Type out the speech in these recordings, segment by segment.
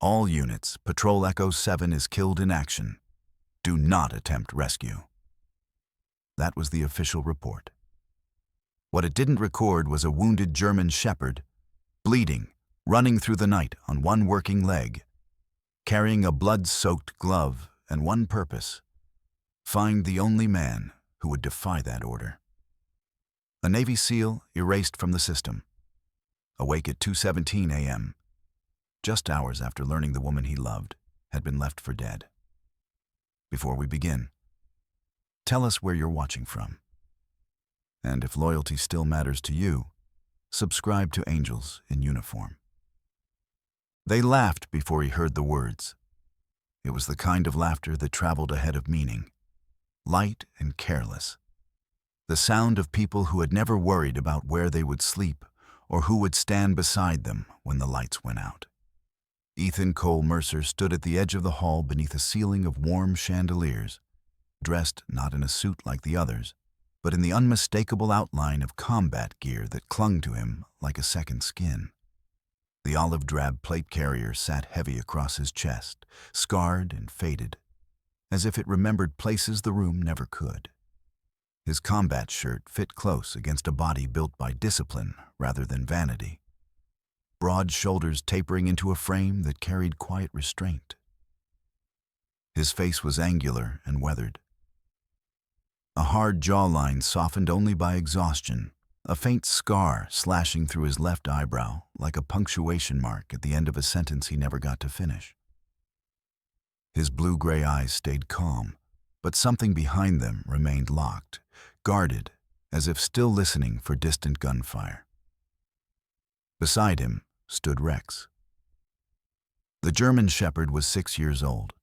All units, Patrol Echo 7 is killed in action. Do not attempt rescue. That was the official report. What it didn't record was a wounded German shepherd, bleeding, running through the night on one working leg, carrying a blood-soaked glove and one purpose: find the only man who would defy that order. A Navy SEAL erased from the system. Awake at 2:17 a.m., just hours after learning the woman he loved had been left for dead. Before we begin, tell us where you're watching from. And if loyalty still matters to you, subscribe to Angels in Uniform. They laughed before he heard the words. It was the kind of laughter that traveled ahead of meaning, light and careless. The sound of people who had never worried about where they would sleep or who would stand beside them when the lights went out. Ethan Cole Mercer stood at the edge of the hall beneath a ceiling of warm chandeliers, dressed not in a suit like the others, but in the unmistakable outline of combat gear that clung to him like a second skin. The olive-drab plate carrier sat heavy across his chest, scarred and faded, as if it remembered places the room never could. His combat shirt fit close against a body built by discipline rather than vanity, broad shoulders tapering into a frame that carried quiet restraint. His face was angular and weathered, a hard jawline softened only by exhaustion, a faint scar slashing through his left eyebrow like a punctuation mark at the end of a sentence he never got to finish. His blue-gray eyes stayed calm, but something behind them remained locked, guarded, as if still listening for distant gunfire. Beside him stood Rex. The German shepherd was 6 years old,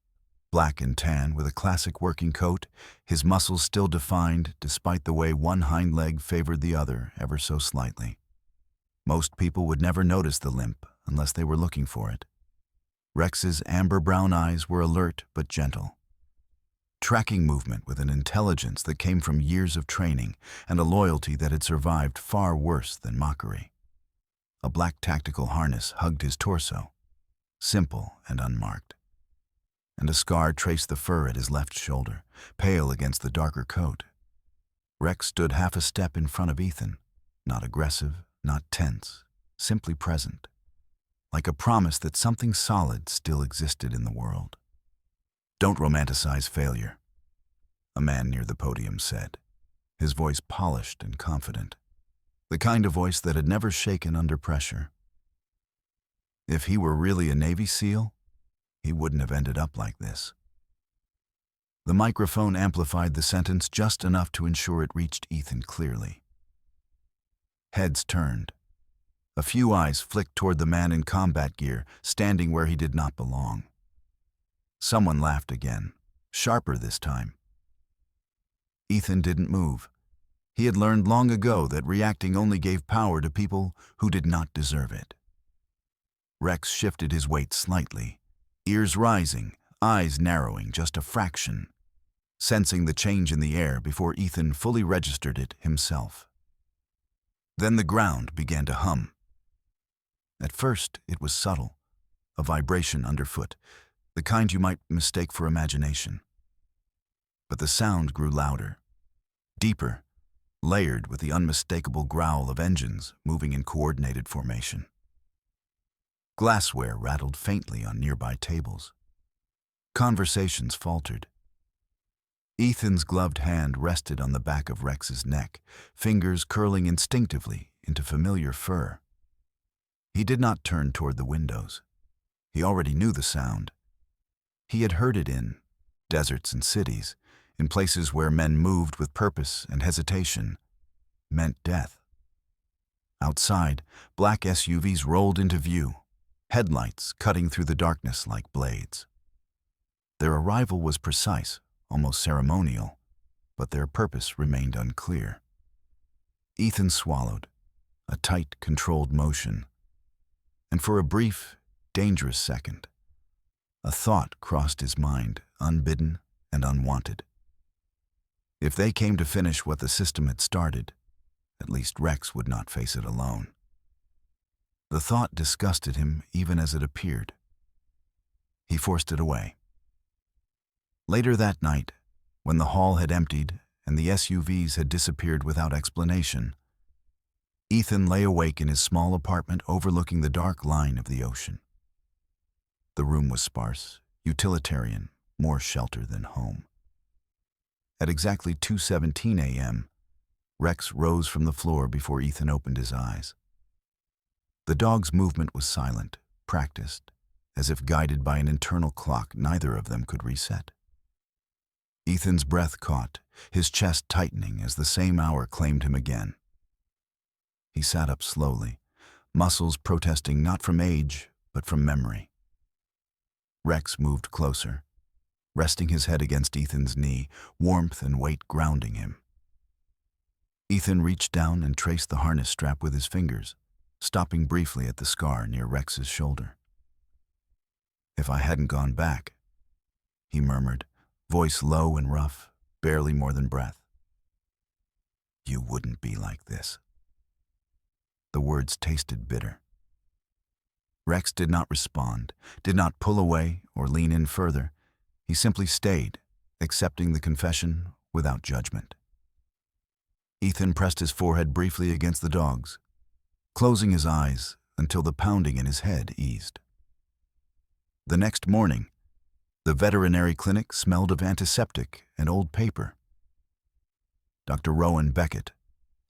black and tan with a classic working coat, his muscles still defined despite the way one hind leg favored the other ever so slightly. Most people would never notice the limp unless they were looking for it. Rex's amber-brown eyes were alert but gentle, tracking movement with an intelligence that came from years of training and a loyalty that had survived far worse than mockery. A black tactical harness hugged his torso, simple and unmarked, and a scar traced the fur at his left shoulder, pale against the darker coat. Rex stood half a step in front of Ethan, not aggressive, not tense, simply present, like a promise that something solid still existed in the world. "Don't romanticize failure," a man near the podium said, his voice polished and confident, the kind of voice that had never shaken under pressure. If he were really a Navy SEAL, he wouldn't have ended up like this. The microphone amplified the sentence just enough to ensure it reached Ethan clearly. Heads turned. A few eyes flicked toward the man in combat gear, standing where he did not belong. Someone laughed again, sharper this time. Ethan didn't move. He had learned long ago that reacting only gave power to people who did not deserve it. Rex shifted his weight slightly, ears rising, eyes narrowing just a fraction, sensing the change in the air before Ethan fully registered it himself. Then the ground began to hum. At first, it was subtle, a vibration underfoot, the kind you might mistake for imagination. But the sound grew louder, deeper, layered with the unmistakable growl of engines moving in coordinated formation. Glassware rattled faintly on nearby tables. Conversations faltered. Ethan's gloved hand rested on the back of Rex's neck, fingers curling instinctively into familiar fur. He did not turn toward the windows. He already knew the sound. He had heard it in deserts and cities, in places where men moved with purpose and hesitation, meant death. Outside, black SUVs rolled into view, headlights cutting through the darkness like blades. Their arrival was precise, almost ceremonial, but their purpose remained unclear. Ethan swallowed, a tight, controlled motion, and for a brief, dangerous second, a thought crossed his mind, unbidden and unwanted. If they came to finish what the system had started, at least Rex would not face it alone. The thought disgusted him even as it appeared. He forced it away. Later that night, when the hall had emptied and the SUVs had disappeared without explanation, Ethan lay awake in his small apartment overlooking the dark line of the ocean. The room was sparse, utilitarian, more shelter than home. At exactly 2:17 a.m., Rex rose from the floor before Ethan opened his eyes. The dog's movement was silent, practiced, as if guided by an internal clock neither of them could reset. Ethan's breath caught, his chest tightening as the same hour claimed him again. He sat up slowly, muscles protesting not from age, but from memory. Rex moved closer, resting his head against Ethan's knee, warmth and weight grounding him. Ethan reached down and traced the harness strap with his fingers, stopping briefly at the scar near Rex's shoulder. "If I hadn't gone back," he murmured, voice low and rough, barely more than breath, "you wouldn't be like this." The words tasted bitter. Rex did not respond, did not pull away or lean in further. He simply stayed, accepting the confession without judgment. Ethan pressed his forehead briefly against the dog's, closing his eyes until the pounding in his head eased. The next morning, the veterinary clinic smelled of antiseptic and old paper. Dr. Rowan Beckett,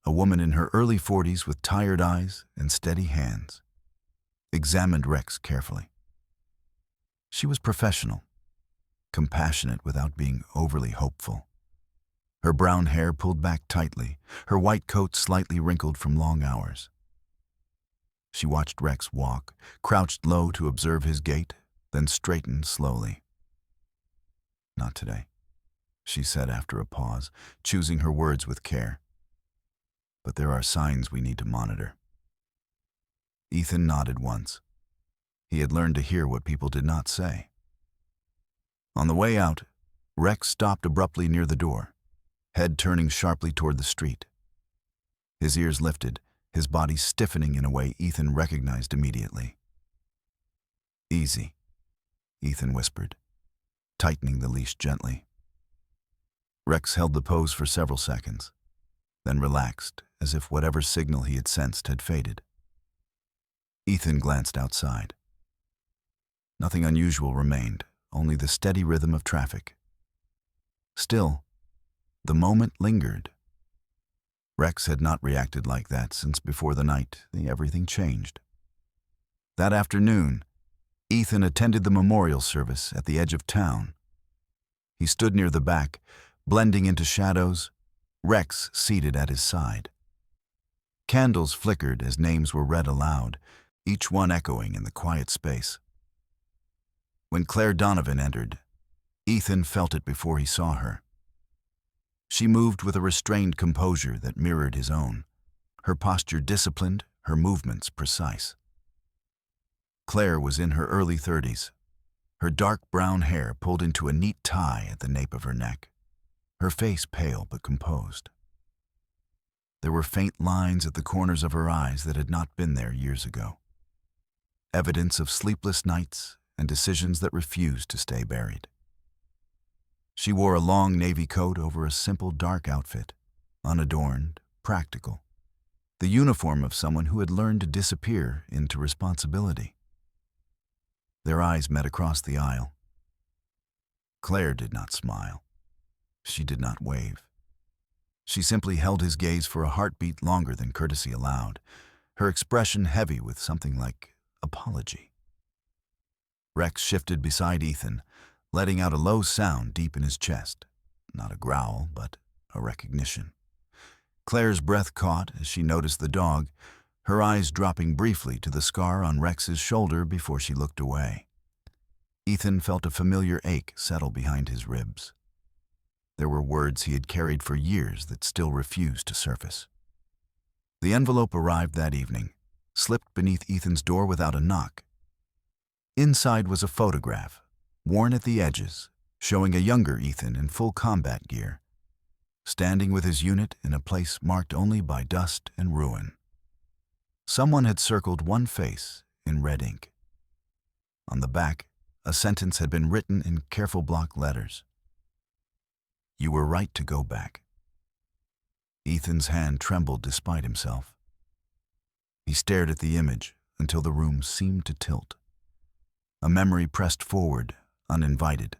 a woman in her early 40s with tired eyes and steady hands, examined Rex carefully. She was professional, compassionate without being overly hopeful. Her brown hair pulled back tightly, her white coat slightly wrinkled from long hours. She watched Rex walk, crouched low to observe his gait, then straightened slowly. "Not today," she said after a pause, choosing her words with care. "But there are signs we need to monitor." Ethan nodded once. He had learned to hear what people did not say. On the way out, Rex stopped abruptly near the door, head turning sharply toward the street. His ears lifted, his body stiffening in a way Ethan recognized immediately. "Easy," Ethan whispered, tightening the leash gently. Rex held the pose for several seconds, then relaxed as if whatever signal he had sensed had faded. Ethan glanced outside. Nothing unusual remained, only the steady rhythm of traffic. Still, the moment lingered. Rex had not reacted like that since before the night everything changed. That afternoon, Ethan attended the memorial service at the edge of town. He stood near the back, blending into shadows, Rex seated at his side. Candles flickered as names were read aloud, each one echoing in the quiet space. When Claire Donovan entered, Ethan felt it before he saw her. She moved with a restrained composure that mirrored his own, her posture disciplined, her movements precise. Claire was in her early 30s, her dark brown hair pulled into a neat tie at the nape of her neck, her face pale but composed. There were faint lines at the corners of her eyes that had not been there years ago, evidence of sleepless nights and decisions that refused to stay buried. She wore a long navy coat over a simple dark outfit, unadorned, practical, the uniform of someone who had learned to disappear into responsibility. Their eyes met across the aisle. Claire did not smile. She did not wave. She simply held his gaze for a heartbeat longer than courtesy allowed, her expression heavy with something like apology. Rex shifted beside Ethan, letting out a low sound deep in his chest. Not a growl, but a recognition. Claire's breath caught as she noticed the dog, her eyes dropping briefly to the scar on Rex's shoulder before she looked away. Ethan felt a familiar ache settle behind his ribs. There were words he had carried for years that still refused to surface. The envelope arrived that evening, slipped beneath Ethan's door without a knock. Inside was a photograph, worn at the edges, showing a younger Ethan in full combat gear, standing with his unit in a place marked only by dust and ruin. Someone had circled one face in red ink. On the back, a sentence had been written in careful block letters. "You were right to go back." Ethan's hand trembled despite himself. He stared at the image until the room seemed to tilt. A memory pressed forward, uninvited.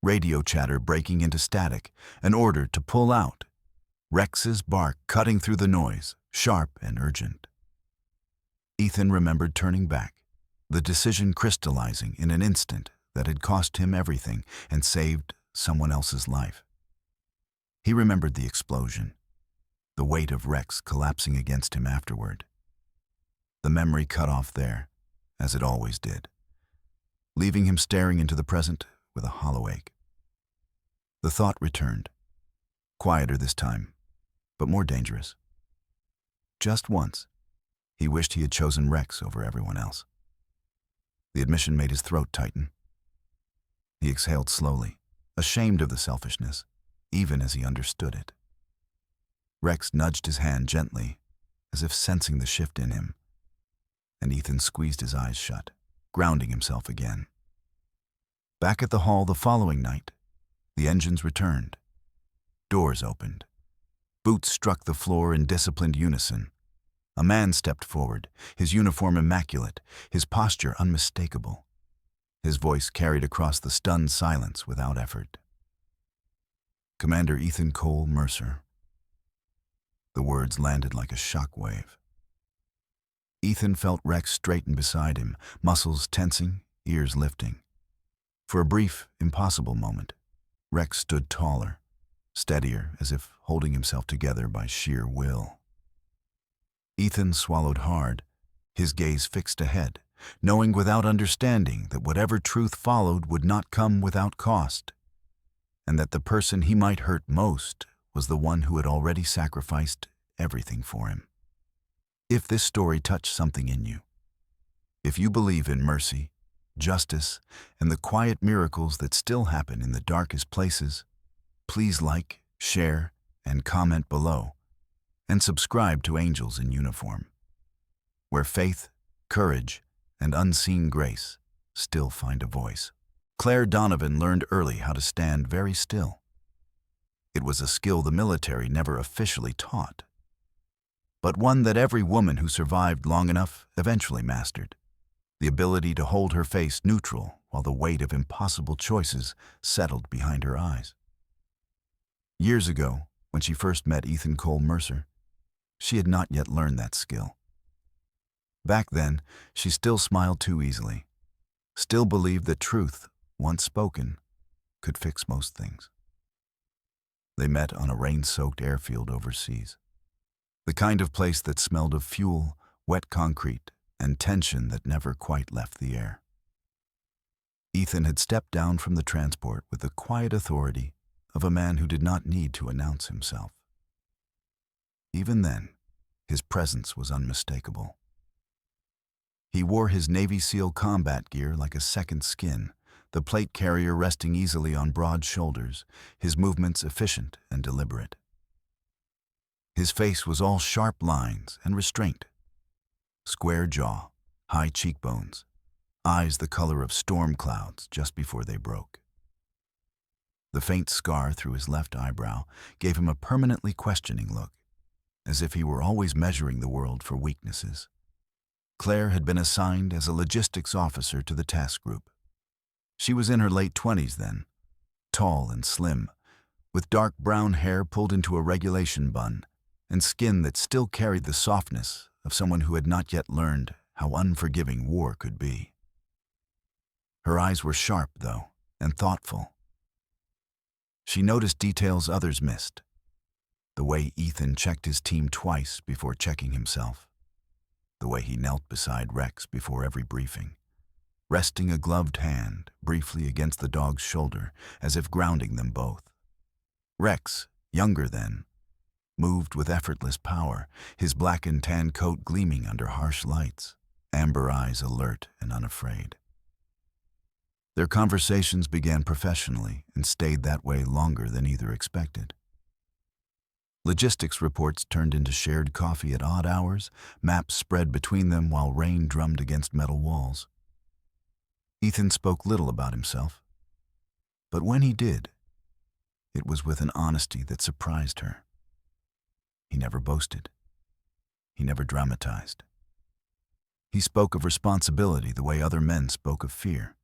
Radio chatter breaking into static, an order to pull out. Rex's bark cutting through the noise, sharp and urgent. Ethan remembered turning back, the decision crystallizing in an instant that had cost him everything and saved someone else's life. He remembered the explosion, the weight of Rex collapsing against him afterward. The memory cut off there, as it always did, leaving him staring into the present with a hollow ache. The thought returned, quieter this time, but more dangerous. Just once, he wished he had chosen Rex over everyone else. The admission made his throat tighten. He exhaled slowly, ashamed of the selfishness, even as he understood it. Rex nudged his hand gently, as if sensing the shift in him, and Ethan squeezed his eyes shut, grounding himself again. Back at the hall the following night, the engines returned. Doors opened. Boots struck the floor in disciplined unison. A man stepped forward, his uniform immaculate, his posture unmistakable. His voice carried across the stunned silence without effort. "Commander Ethan Cole Mercer." The words landed like a shock wave. Ethan felt Rex straighten beside him, muscles tensing, ears lifting. For a brief, impossible moment, Rex stood taller, steadier, as if holding himself together by sheer will. Ethan swallowed hard, his gaze fixed ahead, knowing without understanding that whatever truth followed would not come without cost, and that the person he might hurt most was the one who had already sacrificed everything for him. If this story touched something in you, if you believe in mercy, justice, and the quiet miracles that still happen in the darkest places, please like, share, and comment below, and subscribe to Angels in Uniform, where faith, courage, and unseen grace still find a voice. Claire Donovan learned early how to stand very still. It was a skill the military never officially taught, but one that every woman who survived long enough eventually mastered. The ability to hold her face neutral while the weight of impossible choices settled behind her eyes. Years ago, when she first met Ethan Cole Mercer, she had not yet learned that skill. Back then, she still smiled too easily, still believed that truth, once spoken, could fix most things. They met on a rain-soaked airfield overseas, the kind of place that smelled of fuel, wet concrete, and tension that never quite left the air. Ethan had stepped down from the transport with the quiet authority of a man who did not need to announce himself. Even then, his presence was unmistakable. He wore his Navy SEAL combat gear like a second skin, the plate carrier resting easily on broad shoulders, his movements efficient and deliberate. His face was all sharp lines and restraint. Square jaw, high cheekbones, eyes the color of storm clouds just before they broke. The faint scar through his left eyebrow gave him a permanently questioning look, as if he were always measuring the world for weaknesses. Claire had been assigned as a logistics officer to the task group. She was in her late 20s then, tall and slim, with dark brown hair pulled into a regulation bun and skin that still carried the softness of someone who had not yet learned how unforgiving war could be. Her eyes were sharp, though, and thoughtful. She noticed details others missed. The way Ethan checked his team twice before checking himself. The way he knelt beside Rex before every briefing, resting a gloved hand briefly against the dog's shoulder as if grounding them both. Rex, younger then, moved with effortless power, his black and tan coat gleaming under harsh lights, amber eyes alert and unafraid. Their conversations began professionally and stayed that way longer than either expected. Logistics reports turned into shared coffee at odd hours, maps spread between them while rain drummed against metal walls. Ethan spoke little about himself, but when he did, it was with an honesty that surprised her. He never boasted. He never dramatized. He spoke of responsibility the way other men spoke of fear.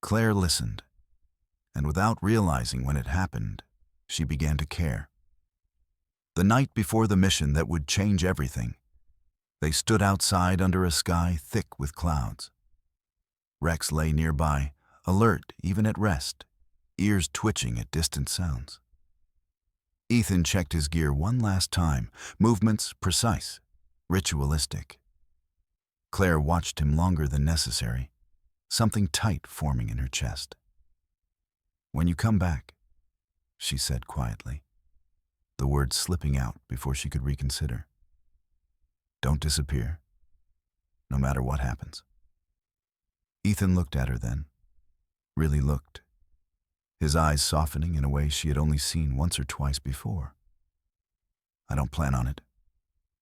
Claire listened, and without realizing when it happened, she began to care. The night before the mission that would change everything, they stood outside under a sky thick with clouds. Rex lay nearby, alert even at rest, ears twitching at distant sounds. Ethan checked his gear one last time, movements precise, ritualistic. Claire watched him longer than necessary, something tight forming in her chest. "When you come back," she said quietly, the words slipping out before she could reconsider. "Don't disappear, no matter what happens." Ethan looked at her then, really looked, his eyes softening in a way she had only seen once or twice before. "I don't plan on it,"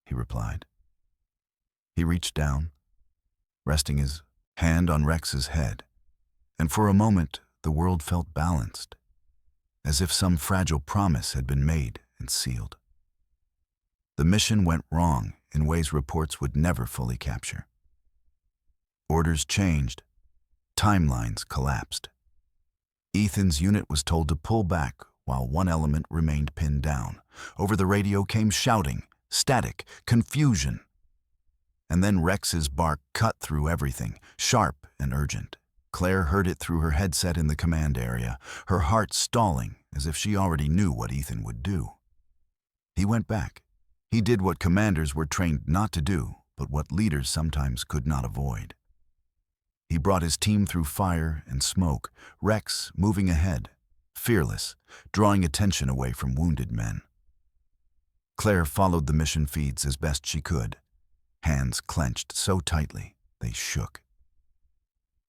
he replied. He reached down, resting his hand on Rex's head, and for a moment the world felt balanced, as if some fragile promise had been made and sealed. The mission went wrong in ways reports would never fully capture. Orders changed, timelines collapsed. Ethan's unit was told to pull back while one element remained pinned down. Over the radio came shouting, static, confusion. And then Rex's bark cut through everything, sharp and urgent. Claire heard it through her headset in the command area, her heart stalling as if she already knew what Ethan would do. He went back. He did what commanders were trained not to do, but what leaders sometimes could not avoid. He brought his team through fire and smoke, Rex moving ahead, fearless, drawing attention away from wounded men. Claire followed the mission feeds as best she could, hands clenched so tightly they shook.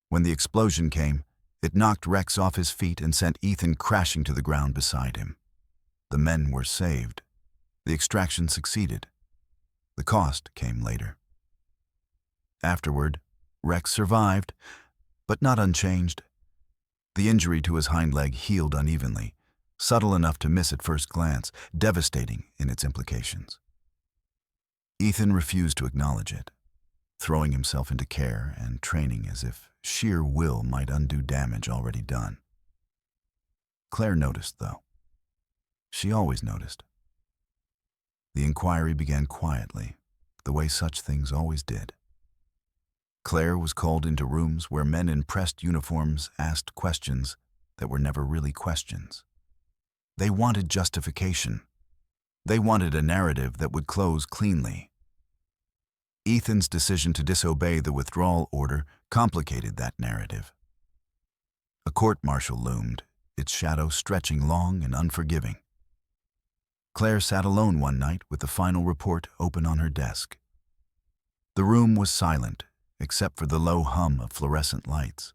When the explosion came, it knocked Rex off his feet and sent Ethan crashing to the ground beside him. The men were saved. The extraction succeeded. The cost came later. Afterward, Rex survived, but not unchanged. The injury to his hind leg healed unevenly, subtle enough to miss at first glance, devastating in its implications. Ethan refused to acknowledge it, throwing himself into care and training as if sheer will might undo damage already done. Claire noticed, though. She always noticed. The inquiry began quietly, the way such things always did. Claire was called into rooms where men in pressed uniforms asked questions that were never really questions. They wanted justification. They wanted a narrative that would close cleanly. Ethan's decision to disobey the withdrawal order complicated that narrative. A court-martial loomed, its shadow stretching long and unforgiving. Claire sat alone one night with the final report open on her desk. The room was silent, except for the low hum of fluorescent lights.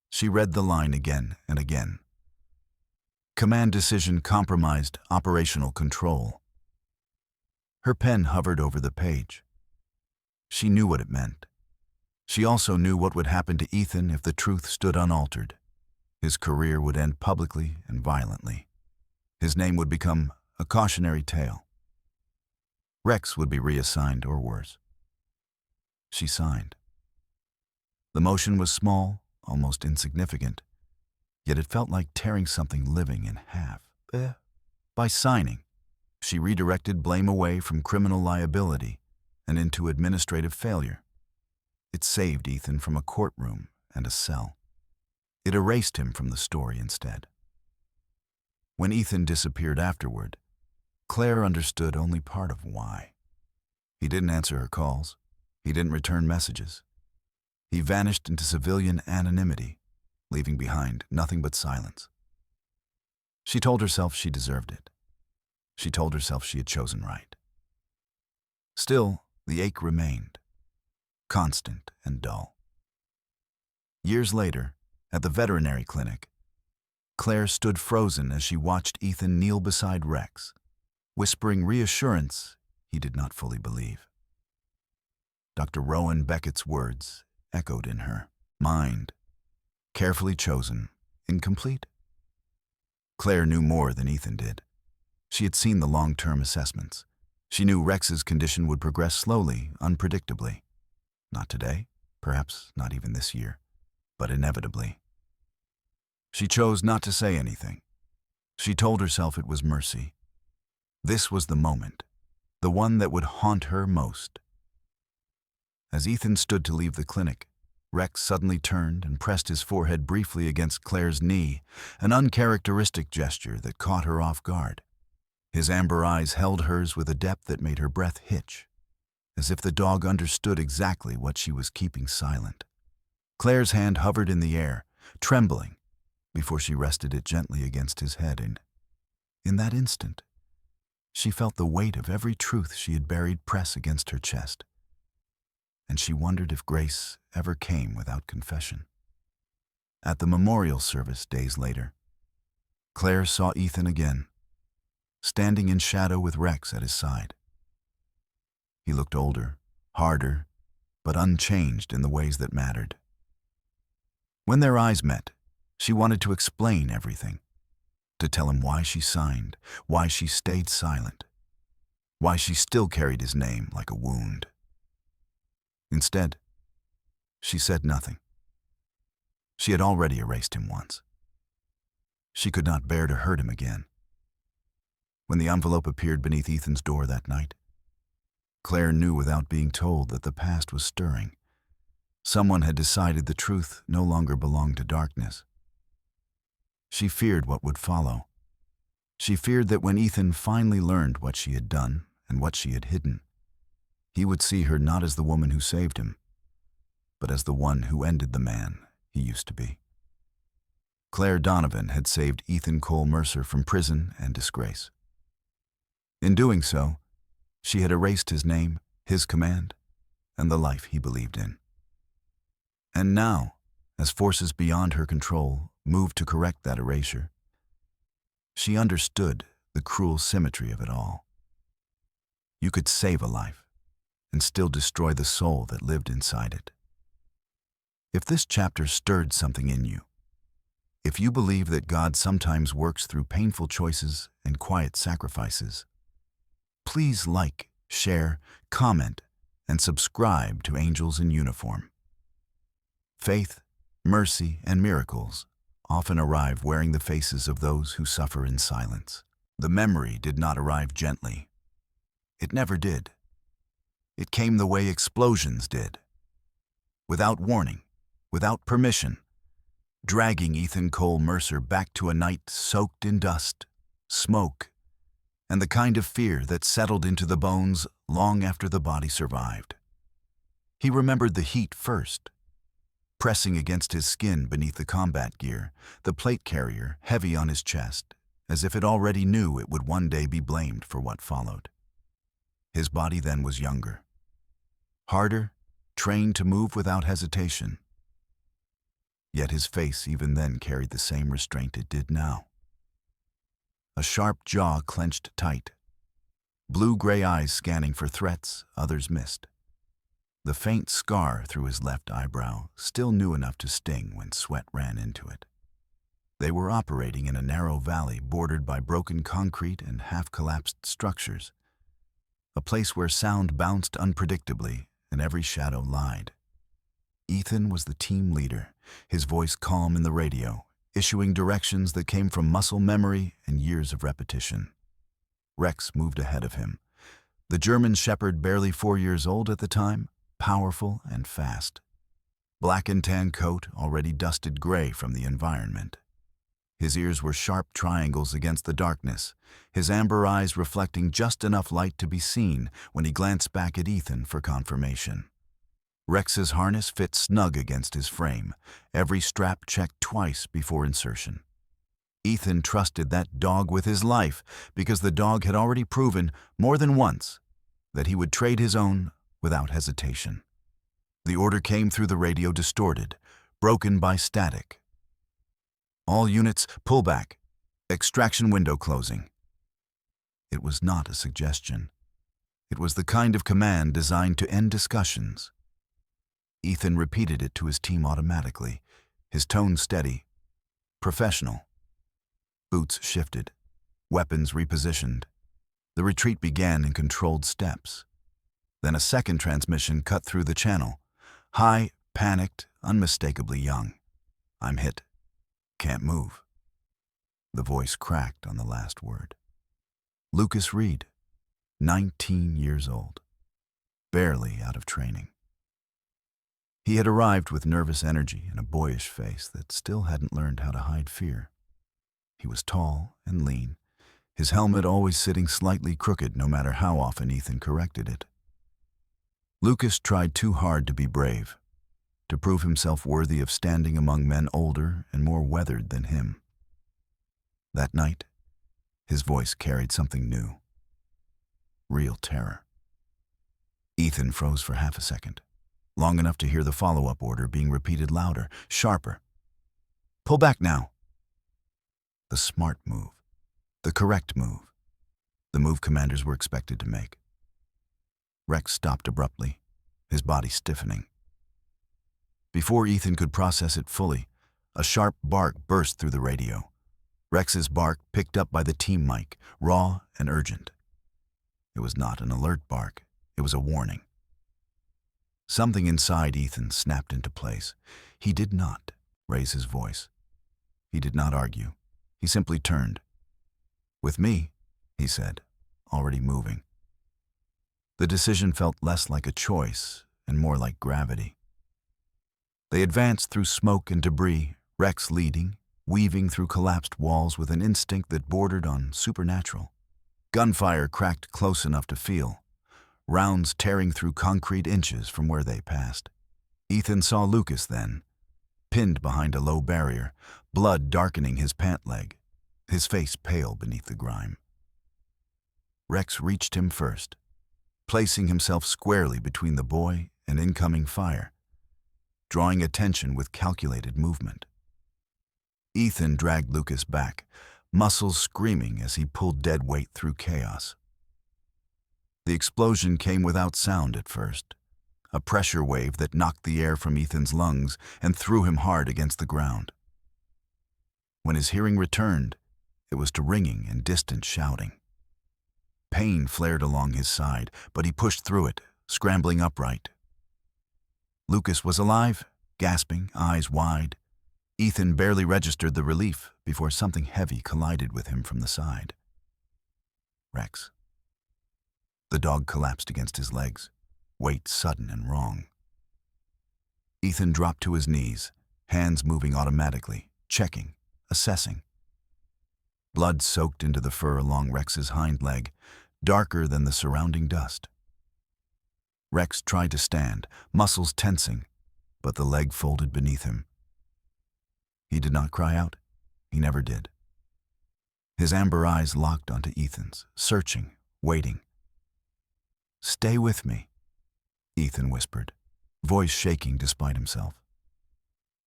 She read the line again and again. Command decision compromised operational control. Her pen hovered over the page. She knew what it meant. She also knew what would happen to Ethan if the truth stood unaltered. His career would end publicly and violently. His name would become a cautionary tale. Rex would be reassigned or worse. She signed. The motion was small, almost insignificant, yet it felt like tearing something living in half. By signing, she redirected blame away from criminal liability and into administrative failure. It saved Ethan from a courtroom and a cell. It erased him from the story instead. When Ethan disappeared afterward, Claire understood only part of why. He didn't answer her calls. He didn't return messages. He vanished into civilian anonymity, leaving behind nothing but silence. She told herself she deserved it. She told herself she had chosen right. Still, the ache remained, constant and dull. Years later, at the veterinary clinic, Claire stood frozen as she watched Ethan kneel beside Rex, whispering reassurance he did not fully believe. Dr. Rowan Beckett's words echoed in her. mind, carefully chosen, incomplete. Claire knew more than Ethan did. She had seen the long-term assessments. She knew Rex's condition would progress slowly, unpredictably. Not today, perhaps not even this year, but inevitably. She chose not to say anything. She told herself it was mercy. This was the moment, the one that would haunt her most. As Ethan stood to leave the clinic, Rex suddenly turned and pressed his forehead briefly against Claire's knee, an uncharacteristic gesture that caught her off guard. His amber eyes held hers with a depth that made her breath hitch, as if the dog understood exactly what she was keeping silent. Claire's hand hovered in the air, trembling, before she rested it gently against his head, and in that instant, she felt the weight of every truth she had buried press against her chest. And she wondered if grace ever came without confession. At the memorial service days later, Claire saw Ethan again, standing in shadow with Rex at his side. He looked older, harder, but unchanged in the ways that mattered. When their eyes met, she wanted to explain everything, to tell him why she signed, why she stayed silent, why she still carried his name like a wound. Instead, she said nothing. She had already erased him once. She could not bear to hurt him again. When the envelope appeared beneath Ethan's door that night, Claire knew without being told that the past was stirring. Someone had decided the truth no longer belonged to darkness. She feared what would follow. She feared that when Ethan finally learned what she had done and what she had hidden, he would see her not as the woman who saved him, but as the one who ended the man he used to be. Claire Donovan had saved Ethan Cole Mercer from prison and disgrace. In doing so, she had erased his name, his command, and the life he believed in. And now, as forces beyond her control moved to correct that erasure, she understood the cruel symmetry of it all. You could save a life and still destroy the soul that lived inside it. If this chapter stirred something in you, if you believe that God sometimes works through painful choices and quiet sacrifices, please like, share, comment, and subscribe to Angels in Uniform. Faith, mercy, and miracles often arrive wearing the faces of those who suffer in silence. The memory did not arrive gently. It never did. It came the way explosions did. Without warning, without permission, dragging Ethan Cole Mercer back to a night soaked in dust, smoke, and the kind of fear that settled into the bones long after the body survived. He remembered the heat first, pressing against his skin beneath the combat gear, the plate carrier heavy on his chest, as if it already knew it would one day be blamed for what followed. His body then was younger, harder, trained to move without hesitation. Yet his face even then carried the same restraint it did now. A sharp jaw clenched tight, blue-gray eyes scanning for threats others missed. The faint scar through his left eyebrow still knew enough to sting when sweat ran into it. They were operating in a narrow valley bordered by broken concrete and half-collapsed structures, a place where sound bounced unpredictably and every shadow lied. Ethan was the team leader, his voice calm in the radio, issuing directions that came from muscle memory and years of repetition. Rex moved ahead of him. The German shepherd, barely 4 years old at the time, powerful and fast. Black and tan coat already dusted gray from the environment. His ears were sharp triangles against the darkness, his amber eyes reflecting just enough light to be seen when he glanced back at Ethan for confirmation. Rex's harness fit snug against his frame, every strap checked twice before insertion. Ethan trusted that dog with his life because the dog had already proven more than once that he would trade his own without hesitation. The order came through the radio distorted, broken by static. All units, pull back. Extraction window closing. It was not a suggestion. It was the kind of command designed to end discussions. Ethan repeated it to his team automatically, his tone steady, professional. Boots shifted, weapons repositioned. The retreat began in controlled steps. Then a second transmission cut through the channel. High, panicked, unmistakably young. I'm hit. Can't move. The voice cracked on the last word. Lucas Reed, 19 years old, barely out of training. He had arrived with nervous energy and a boyish face that still hadn't learned how to hide fear. He was tall and lean, his helmet always sitting slightly crooked no matter how often Ethan corrected it. Lucas tried too hard to be brave, to prove himself worthy of standing among men older and more weathered than him. That night, his voice carried something new. Real terror. Ethan froze for half a second, long enough to hear the follow-up order being repeated louder, sharper. Pull back now. The smart move. The correct move. The move commanders were expected to make. Rex stopped abruptly, his body stiffening. Before Ethan could process it fully, a sharp bark burst through the radio. Rex's bark picked up by the team mic, raw and urgent. It was not an alert bark, it was a warning. Something inside Ethan snapped into place. He did not raise his voice. He did not argue. He simply turned. With me, he said, already moving. The decision felt less like a choice and more like gravity. They advanced through smoke and debris, Rex leading, weaving through collapsed walls with an instinct that bordered on supernatural. Gunfire cracked close enough to feel, rounds tearing through concrete inches from where they passed. Ethan saw Lucas then, pinned behind a low barrier, blood darkening his pant leg, his face pale beneath the grime. Rex reached him first, placing himself squarely between the boy and incoming fire, drawing attention with calculated movement. Ethan dragged Lucas back, muscles screaming as he pulled dead weight through chaos. The explosion came without sound at first, a pressure wave that knocked the air from Ethan's lungs and threw him hard against the ground. When his hearing returned, it was to ringing and distant shouting. Pain flared along his side, but he pushed through it, scrambling upright. Lucas was alive, gasping, eyes wide. Ethan barely registered the relief before something heavy collided with him from the side. Rex. The dog collapsed against his legs, weight sudden and wrong. Ethan dropped to his knees, hands moving automatically, checking, assessing. Blood soaked into the fur along Rex's hind leg, darker than the surrounding dust. Rex tried to stand, muscles tensing, but the leg folded beneath him. He did not cry out. He never did. His amber eyes locked onto Ethan's, searching, waiting. "Stay with me," Ethan whispered, voice shaking despite himself.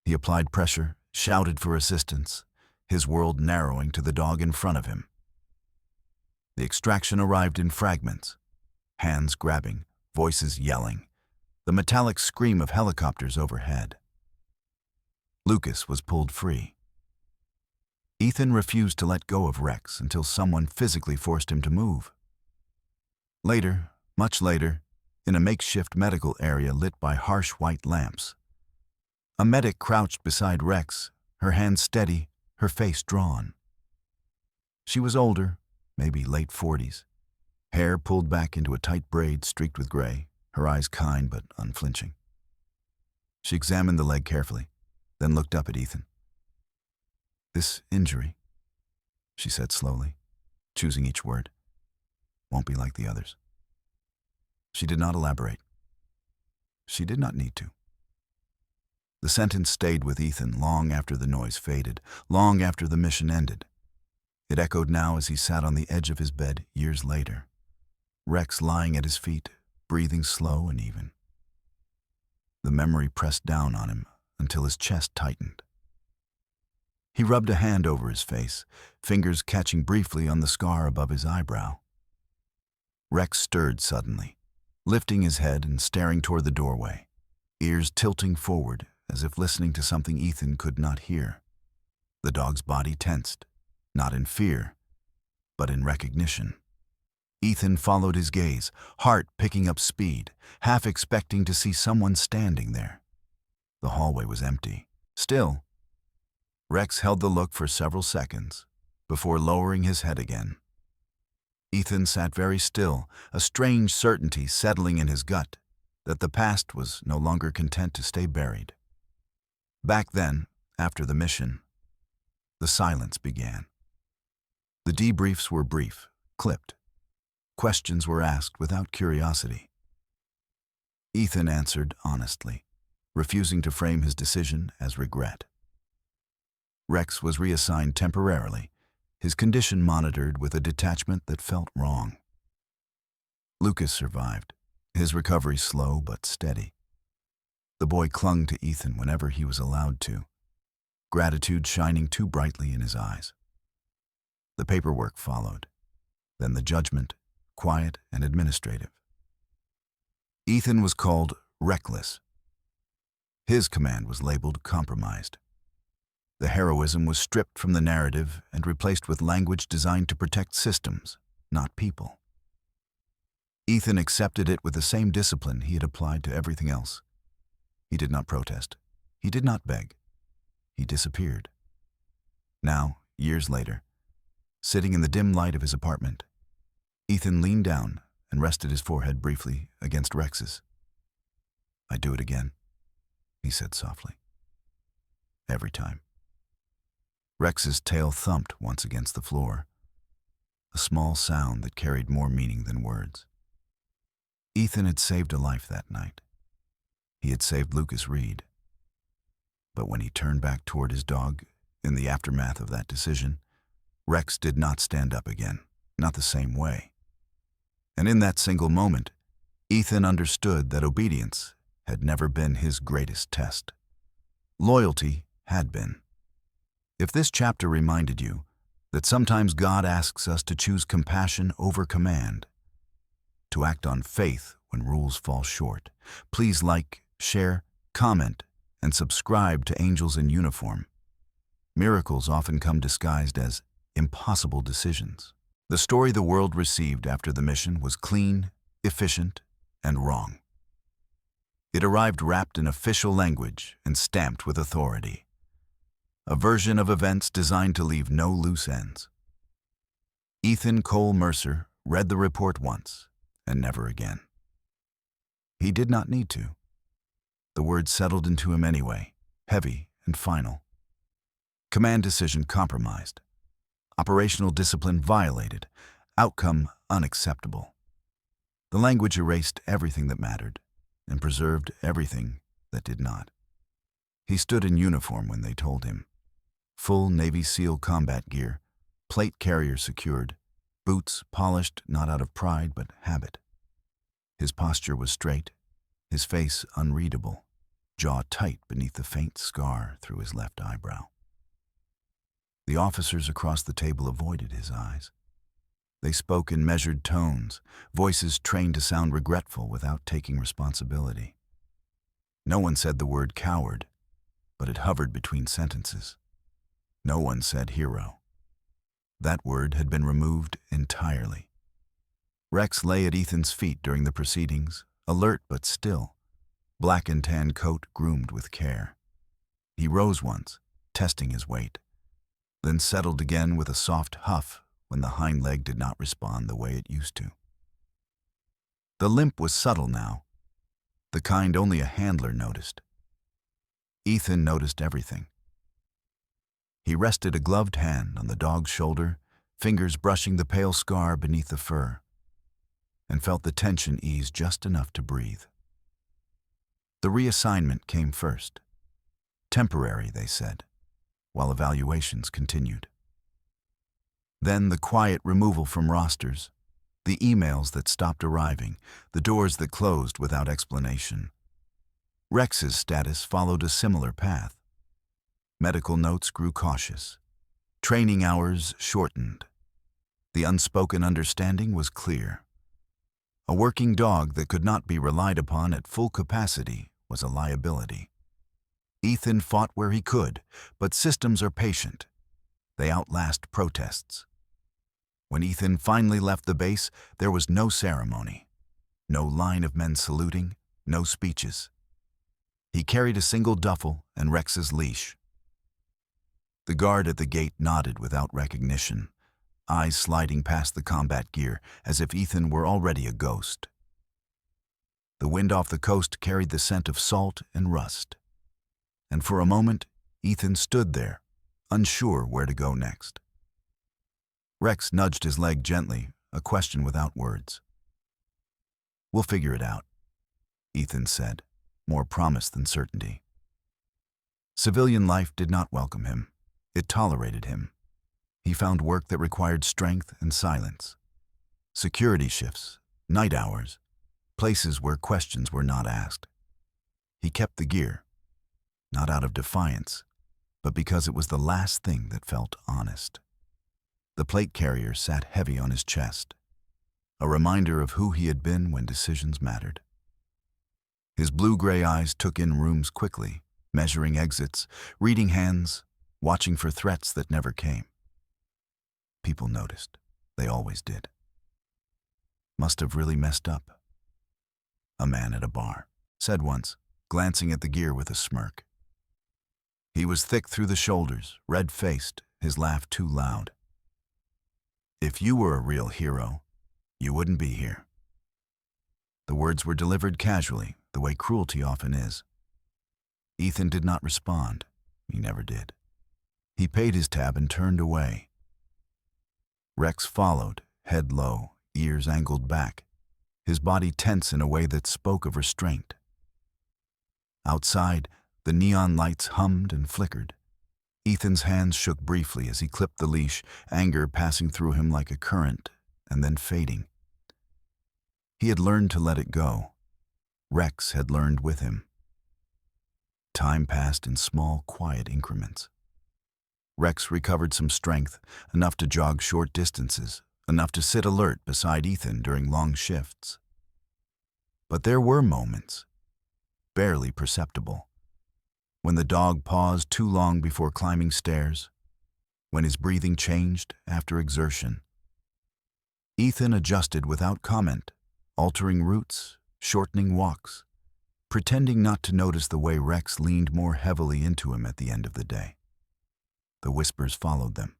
He applied pressure, shouted for assistance, his world narrowing to the dog in front of him. The extraction arrived in fragments, hands grabbing, voices yelling, the metallic scream of helicopters overhead. Lucas was pulled free. Ethan refused to let go of Rex until someone physically forced him to move. Later, much later, in a makeshift medical area lit by harsh white lamps, a medic crouched beside Rex, her hands steady, her face drawn. She was older, maybe late 40s, hair pulled back into a tight braid streaked with gray, her eyes kind but unflinching. She examined the leg carefully, then looked up at Ethan. "This injury," she said slowly, choosing each word, "won't be like the others." She did not elaborate. She did not need to. The sentence stayed with Ethan long after the noise faded, long after the mission ended. It echoed now as he sat on the edge of his bed years later, Rex lying at his feet, breathing slow and even. The memory pressed down on him until his chest tightened. He rubbed a hand over his face, fingers catching briefly on the scar above his eyebrow. Rex stirred suddenly, lifting his head and staring toward the doorway. ears tilting forward as if listening to something Ethan could not hear. The dog's body tensed, not in fear, but in recognition. Ethan followed his gaze, heart picking up speed, half expecting to see someone standing there. The hallway was empty. Still, Rex held the look for several seconds before lowering his head again. Ethan sat very still, a strange certainty settling in his gut that the past was no longer content to stay buried. Back then, after the mission, the silence began. The debriefs were brief, clipped. Questions were asked without curiosity. Ethan answered honestly, refusing to frame his decision as regret. Rex was reassigned temporarily, his condition monitored with a detachment that felt wrong. Lucas survived, his recovery slow but steady. The boy clung to Ethan whenever he was allowed to, gratitude shining too brightly in his eyes. The paperwork followed, then the judgment, quiet and administrative. Ethan was called reckless. His command was labeled compromised. The heroism was stripped from the narrative and replaced with language designed to protect systems, not people. Ethan accepted it with the same discipline he had applied to everything else. He did not protest. He did not beg. He disappeared. Now, years later, sitting in the dim light of his apartment, Ethan leaned down and rested his forehead briefly against Rex's. "I'd do it again," he said softly. "Every time." Rex's tail thumped once against the floor, a small sound that carried more meaning than words. Ethan had saved a life that night. He had saved Lucas Reed. But when he turned back toward his dog, in the aftermath of that decision, Rex did not stand up again, not the same way. And in that single moment, Ethan understood that obedience had never been his greatest test. Loyalty had been. If this chapter reminded you that sometimes God asks us to choose compassion over command, to act on faith when rules fall short, please like, share, comment, and subscribe to Angels in Uniform. Miracles often come disguised as impossible decisions. The story the world received after the mission was clean, efficient, and wrong. It arrived wrapped in official language and stamped with authority. A version of events designed to leave no loose ends. Ethan Cole Mercer read the report once and never again. He did not need to. The words settled into him anyway, heavy and final. Command decision compromised. Operational discipline violated. Outcome unacceptable. The language erased everything that mattered and preserved everything that did not. He stood in uniform when they told him. Full Navy SEAL combat gear, plate carrier secured, boots polished not out of pride but habit. His posture was straight, his face unreadable, jaw tight beneath the faint scar through his left eyebrow. The officers across the table avoided his eyes. They spoke in measured tones, voices trained to sound regretful without taking responsibility. No one said the word coward, but it hovered between sentences. No one said hero. That word had been removed entirely. Rex lay at Ethan's feet during the proceedings, alert but still, black and tan coat groomed with care. He rose once, testing his weight, then settled again with a soft huff when the hind leg did not respond the way it used to. The limp was subtle now, the kind only a handler noticed. Ethan noticed everything. He rested a gloved hand on the dog's shoulder, fingers brushing the pale scar beneath the fur, and felt the tension ease just enough to breathe. The reassignment came first. Temporary, they said, while evaluations continued. Then the quiet removal from rosters, the emails that stopped arriving, the doors that closed without explanation. Rex's status followed a similar path. Medical notes grew cautious. Training hours shortened. The unspoken understanding was clear. A working dog that could not be relied upon at full capacity was a liability. Ethan fought where he could, but systems are patient. They outlast protests. When Ethan finally left the base, there was no ceremony. No line of men saluting, no speeches. He carried a single duffel and Rex's leash. The guard at the gate nodded without recognition, eyes sliding past the combat gear as if Ethan were already a ghost. The wind off the coast carried the scent of salt and rust. And for a moment, Ethan stood there, unsure where to go next. Rex nudged his leg gently, a question without words. "We'll figure it out," Ethan said, more promise than certainty. Civilian life did not welcome him. It tolerated him. He found work that required strength and silence. Security shifts, night hours, places where questions were not asked. He kept the gear, not out of defiance, but because it was the last thing that felt honest. The plate carrier sat heavy on his chest, a reminder of who he had been when decisions mattered. His blue-gray eyes took in rooms quickly, measuring exits, reading hands, watching for threats that never came. People noticed. They always did. "Must have really messed up," a man at a bar said once, glancing at the gear with a smirk. He was thick through the shoulders, red-faced, his laugh too loud. "If you were a real hero, you wouldn't be here." The words were delivered casually, the way cruelty often is. Ethan did not respond. He never did. He paid his tab and turned away. Rex followed, head low, ears angled back, his body tense in a way that spoke of restraint. Outside, the neon lights hummed and flickered. Ethan's hands shook briefly as he clipped the leash, anger passing through him like a current, and then fading. He had learned to let it go. Rex had learned with him. Time passed in small, quiet increments. Rex recovered some strength, enough to jog short distances, enough to sit alert beside Ethan during long shifts. But there were moments, barely perceptible, when the dog paused too long before climbing stairs, when his breathing changed after exertion. Ethan adjusted without comment, altering routes, shortening walks, pretending not to notice the way Rex leaned more heavily into him at the end of the day. The whispers followed them.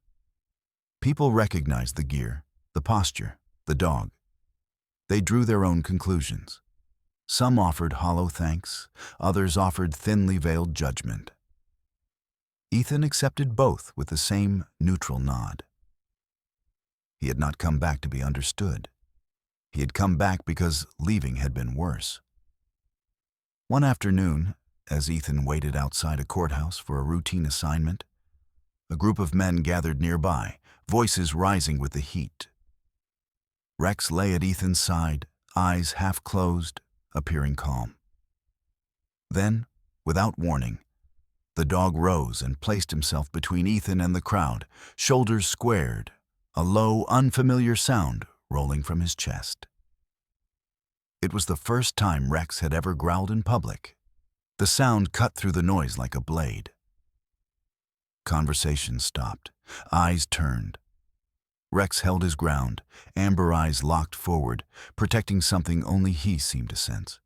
People recognized the gear, the posture, the dog. They drew their own conclusions. Some offered hollow thanks, others offered thinly veiled judgment. Ethan accepted both with the same neutral nod. He had not come back to be understood. He had come back because leaving had been worse. One afternoon, as Ethan waited outside a courthouse for a routine assignment, a group of men gathered nearby, voices rising with the heat. Rex lay at Ethan's side, eyes half closed, appearing calm. Then, without warning, the dog rose and placed himself between Ethan and the crowd, shoulders squared, a low, unfamiliar sound rolling from his chest. It was the first time Rex had ever growled in public. The sound cut through the noise like a blade. Conversation stopped. Eyes turned. Rex held his ground, amber eyes locked forward, protecting something only he seemed to sense.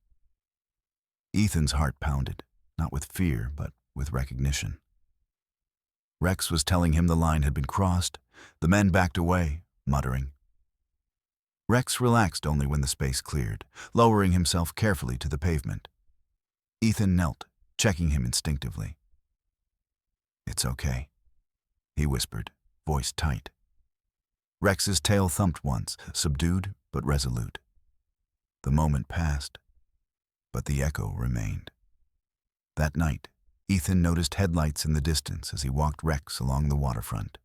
Ethan's heart pounded, not with fear, but with recognition. Rex was telling him the line had been crossed. The men backed away, muttering. Rex relaxed only when the space cleared, lowering himself carefully to the pavement. Ethan knelt, checking him instinctively. "It's okay," he whispered, voice tight. Rex's tail thumped once, subdued but resolute. The moment passed, but the echo remained. That night, Ethan noticed headlights in the distance as he walked Rex along the waterfront.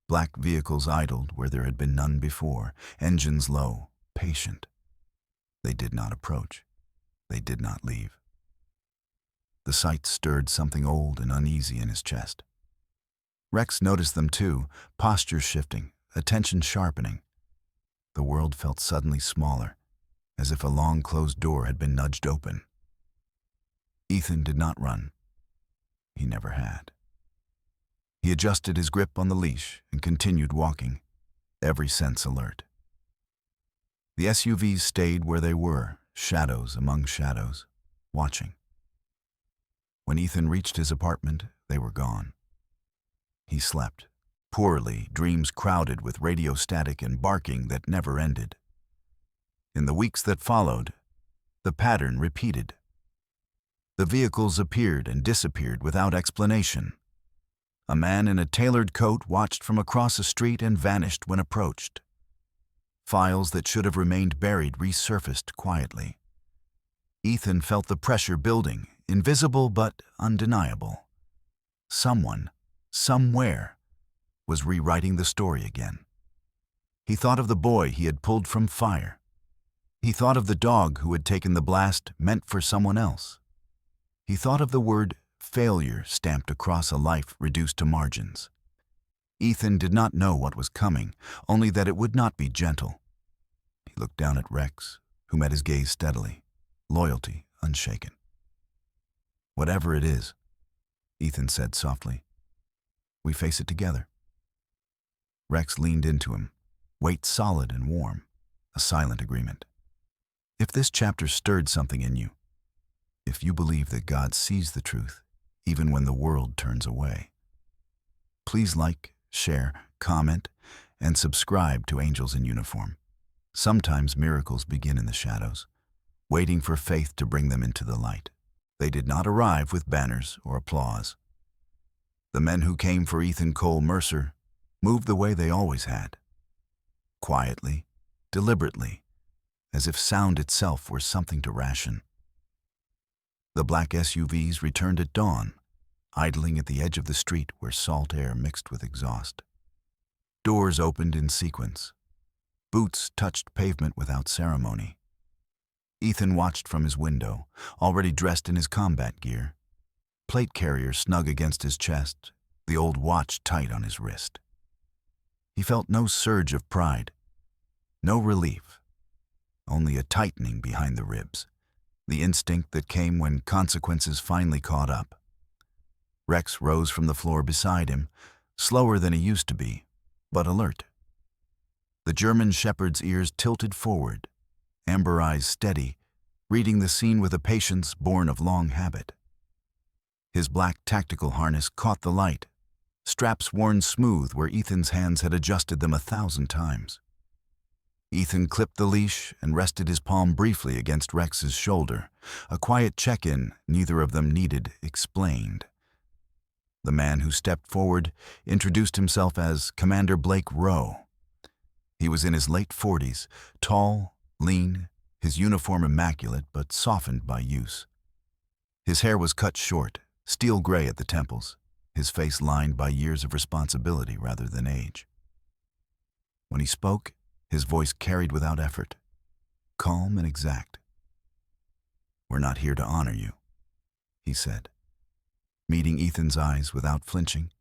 Black vehicles idled where there had been none before, engines low, patient. They did not approach. They did not leave. The sight stirred something old and uneasy in his chest. Rex noticed them too, posture shifting, attention sharpening. The world felt suddenly smaller, as if a long-closed door had been nudged open. Ethan did not run. He never had. He adjusted his grip on the leash and continued walking, every sense alert. The SUVs stayed where they were, shadows among shadows, watching. When Ethan reached his apartment, they were gone. He slept, poorly, dreams crowded with radio static and barking that never ended. In the weeks that followed, the pattern repeated. The vehicles appeared and disappeared without explanation. A man in a tailored coat watched from across a street and vanished when approached. Files that should have remained buried resurfaced quietly. Ethan felt the pressure building, invisible but undeniable. Someone, somewhere, was rewriting the story again. He thought of the boy he had pulled from fire. He thought of the dog who had taken the blast meant for someone else. He thought of the word failure stamped across a life reduced to margins. Ethan did not know what was coming, only that it would not be gentle. He looked down at Rex, who met his gaze steadily, loyalty unshaken. "Whatever it is," Ethan said softly, "we face it together." Rex leaned into him, weight solid and warm, a silent agreement. "If this chapter stirred something in you, if you believe that God sees the truth, even when the world turns away, please like, share, comment, and subscribe to Angels in Uniform. Sometimes miracles begin in the shadows, waiting for faith to bring them into the light. They did not arrive with banners or applause. The men who came for Ethan Cole Mercer moved the way they always had, quietly, deliberately, as if sound itself were something to ration. The black SUVs returned at dawn, idling at the edge of the street where salt air mixed with exhaust. Doors opened in sequence. Boots touched pavement without ceremony. Ethan watched from his window, already dressed in his combat gear. Plate carrier snug against his chest, the old watch tight on his wrist. He felt no surge of pride, no relief, only a tightening behind the ribs, the instinct that came when consequences finally caught up. Rex rose from the floor beside him, slower than he used to be, but alert. The German shepherd's ears tilted forward, amber eyes steady, reading the scene with a patience born of long habit. His black tactical harness caught the light, straps worn smooth where Ethan's hands had adjusted them 1,000 times. Ethan clipped the leash and rested his palm briefly against Rex's shoulder, a quiet check-in neither of them needed explained. The man who stepped forward introduced himself as Commander Blake Rowe. He was in his late 40s, tall, lean, his uniform immaculate but softened by use. His hair was cut short, steel gray at the temples, his face lined by years of responsibility rather than age. When he spoke, his voice carried without effort, calm and exact. "We're not here to honor you," he said, meeting Ethan's eyes without flinching.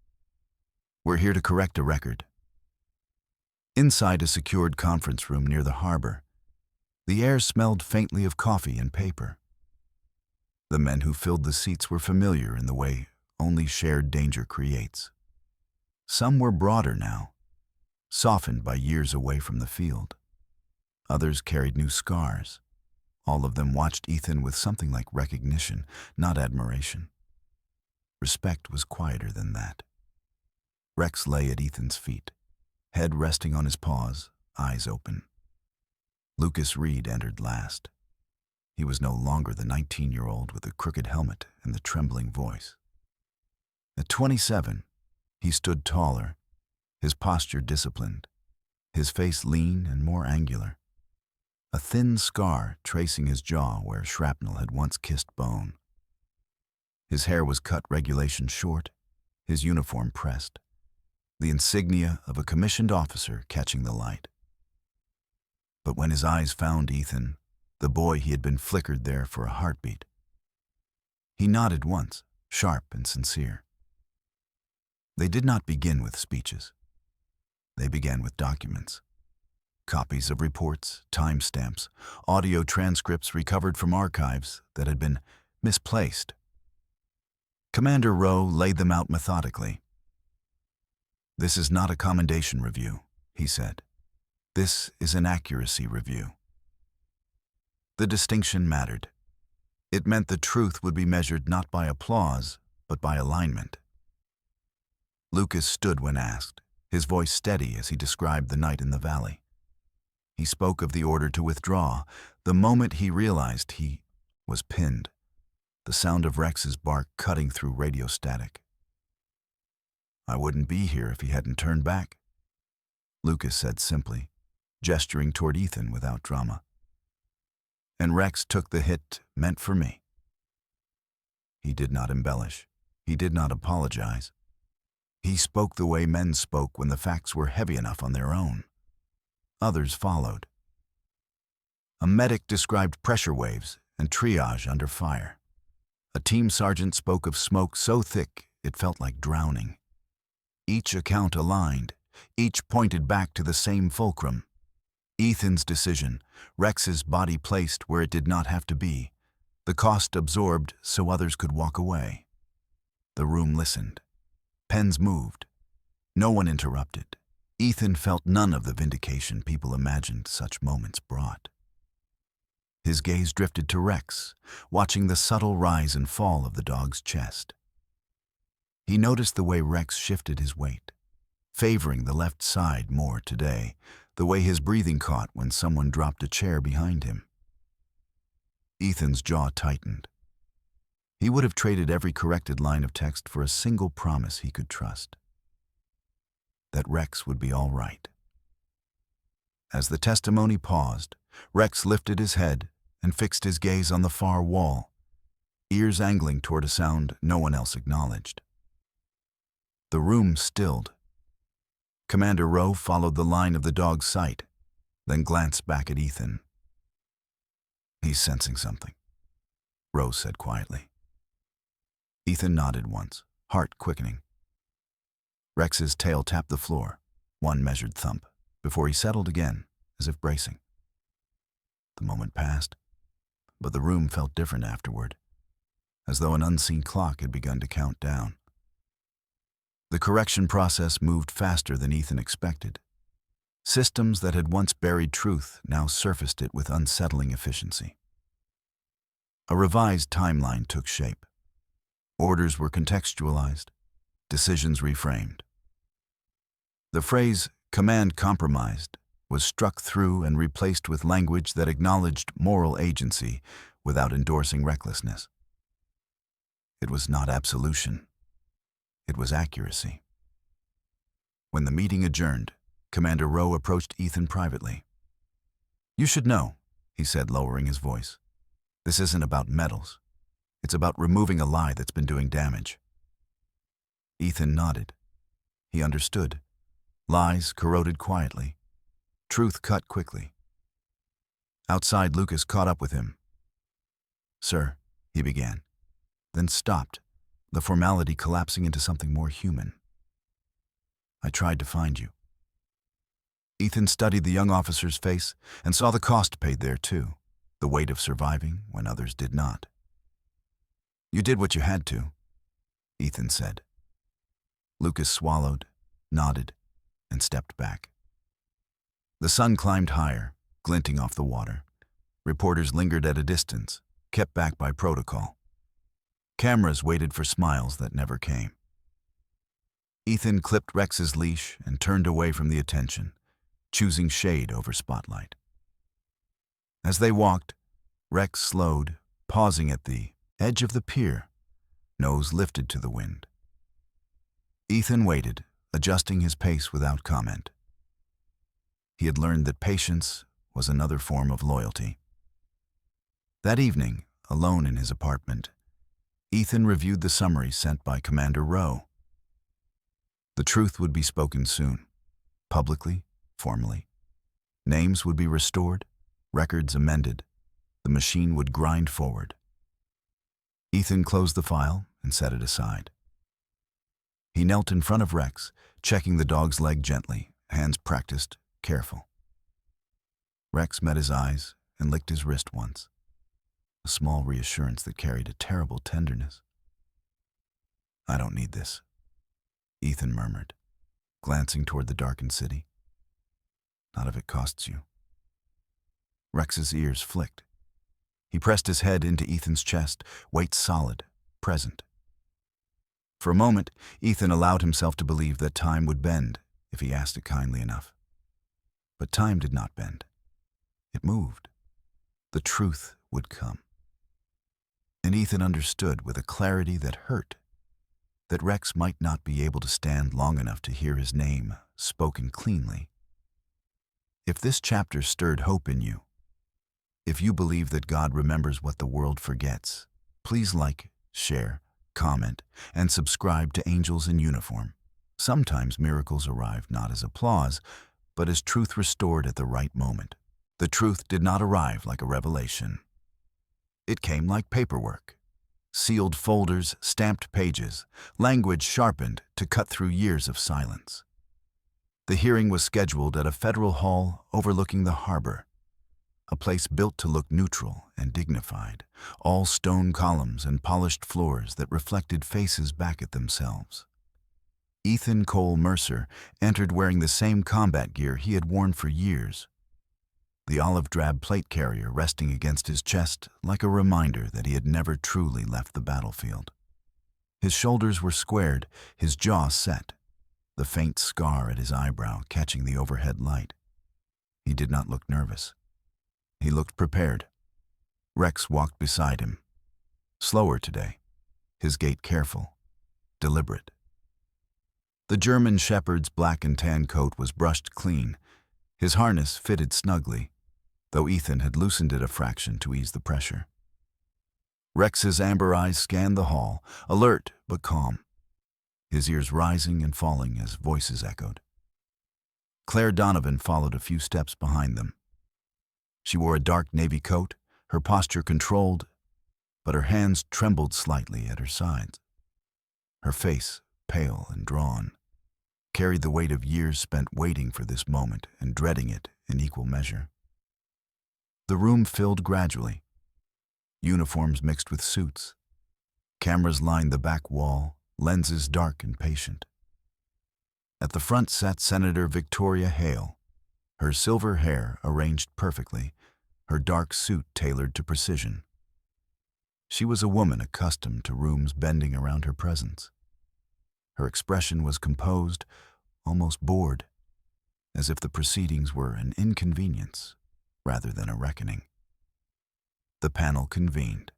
"We're here to correct a record." Inside a secured conference room near the harbor, the air smelled faintly of coffee and paper. The men who filled the seats were familiar in the way only shared danger creates. Some were broader now, softened by years away from the field. Others carried new scars. All of them watched Ethan with something like recognition, not admiration. Respect was quieter than that. Rex lay at Ethan's feet, head resting on his paws, eyes open. Lucas Reed entered last. He was no longer the 19-year-old with the crooked helmet and the trembling voice. At 27, he stood taller, his posture disciplined, his face lean and more angular, a thin scar tracing his jaw where shrapnel had once kissed bone. His hair was cut regulation short, his uniform pressed, the insignia of a commissioned officer catching the light. But when his eyes found Ethan, the boy he had been flickered there for a heartbeat, he nodded once, sharp and sincere. They did not begin with speeches. They began with documents. Copies of reports, timestamps, audio transcripts recovered from archives that had been misplaced. Commander Rowe laid them out methodically. "This is not a commendation review," he said. "This is an accuracy review." The distinction mattered. It meant the truth would be measured not by applause, but by alignment. Lucas stood when asked, his voice steady as he described the night in the valley. He spoke of the order to withdraw, the moment he realized he was pinned, the sound of Rex's bark cutting through radio static. "I wouldn't be here if he hadn't turned back," Lucas said simply, gesturing toward Ethan without drama. "And Rex took the hit meant for me." He did not embellish. He did not apologize. He spoke the way men spoke when the facts were heavy enough on their own. Others followed. A medic described pressure waves and triage under fire. A team sergeant spoke of smoke so thick it felt like drowning. Each account aligned, each pointed back to the same fulcrum. Ethan's decision, Rex's body placed where it did not have to be, the cost absorbed so others could walk away. The room listened. Pens moved. No one interrupted. Ethan felt none of the vindication people imagined such moments brought. His gaze drifted to Rex, watching the subtle rise and fall of the dog's chest. He noticed the way Rex shifted his weight, favoring the left side more today, the way his breathing caught when someone dropped a chair behind him. Ethan's jaw tightened. He would have traded every corrected line of text for a single promise he could trust: that Rex would be all right. As the testimony paused, Rex lifted his head and fixed his gaze on the far wall, ears angling toward a sound no one else acknowledged. The room stilled. Commander Rowe followed the line of the dog's sight, then glanced back at Ethan. "He's sensing something," Rowe said quietly. Ethan nodded once, heart quickening. Rex's tail tapped the floor, one measured thump, before he settled again, as if bracing. The moment passed, but the room felt different afterward, as though an unseen clock had begun to count down. The correction process moved faster than Ethan expected. Systems that had once buried truth now surfaced it with unsettling efficiency. A revised timeline took shape. Orders were contextualized, decisions reframed. The phrase "command compromised" was struck through and replaced with language that acknowledged moral agency without endorsing recklessness. It was not absolution. It was accuracy. When the meeting adjourned, Commander Rowe approached Ethan privately. "You should know," he said, lowering his voice. "This isn't about medals. It's about removing a lie that's been doing damage." Ethan nodded. He understood. Lies corroded quietly. Truth cut quickly. Outside, Lucas caught up with him. "Sir," he began, then stopped, the formality collapsing into something more human. "I tried to find you." Ethan studied the young officer's face and saw the cost paid there too, the weight of surviving when others did not. "You did what you had to," Ethan said. Lucas swallowed, nodded, and stepped back. The sun climbed higher, glinting off the water. Reporters lingered at a distance, kept back by protocol. Cameras waited for smiles that never came. Ethan clipped Rex's leash and turned away from the attention, choosing shade over spotlight. As they walked, Rex slowed, pausing at the edge of the pier, nose lifted to the wind. Ethan waited, adjusting his pace without comment. He had learned that patience was another form of loyalty. That evening, alone in his apartment, Ethan reviewed the summary sent by Commander Rowe. The truth would be spoken soon, publicly, formally. Names would be restored, records amended. The machine would grind forward. Ethan closed the file and set it aside. He knelt in front of Rex, checking the dog's leg gently, hands practiced, careful. Rex met his eyes and licked his wrist once. a small reassurance that carried a terrible tenderness. "I don't need this," Ethan murmured, glancing toward the darkened city. "Not if it costs you." Rex's ears flicked. He pressed his head into Ethan's chest, weight solid, present. For a moment, Ethan allowed himself to believe that time would bend if he asked it kindly enough. But time did not bend. It moved. The truth would come. And Ethan understood with a clarity that hurt that Rex might not be able to stand long enough to hear his name spoken cleanly. If this chapter stirred hope in you, if you believe that God remembers what the world forgets, please like, share, comment, and subscribe to Angels in Uniform. Sometimes miracles arrive not as applause, but as truth restored at the right moment. The truth did not arrive like a revelation. It came like paperwork. Sealed folders, stamped pages, language sharpened to cut through years of silence. The hearing was scheduled at a federal hall overlooking the harbor, a place built to look neutral and dignified, all stone columns and polished floors that reflected faces back at themselves. Ethan Cole Mercer entered wearing the same combat gear he had worn for years, the olive-drab plate carrier resting against his chest like a reminder that he had never truly left the battlefield. His shoulders were squared, his jaw set, the faint scar at his eyebrow catching the overhead light. He did not look nervous. He looked prepared. Rex walked beside him. Slower today, his gait careful, deliberate. The German shepherd's black and tan coat was brushed clean. His harness fitted snugly, though Ethan had loosened it a fraction to ease the pressure. Rex's amber eyes scanned the hall, alert but calm, his ears rising and falling as voices echoed. Claire Donovan followed a few steps behind them. She wore a dark navy coat, her posture controlled, but her hands trembled slightly at her sides. Her face, pale and drawn, carried the weight of years spent waiting for this moment and dreading it in equal measure. The room filled gradually. Uniforms mixed with suits. Cameras lined the back wall, lenses dark and patient. At the front sat Senator Victoria Hale, her silver hair arranged perfectly, her dark suit tailored to precision. She was a woman accustomed to rooms bending around her presence. Her expression was composed, almost bored, as if the proceedings were an inconvenience rather than a reckoning. The panel convened.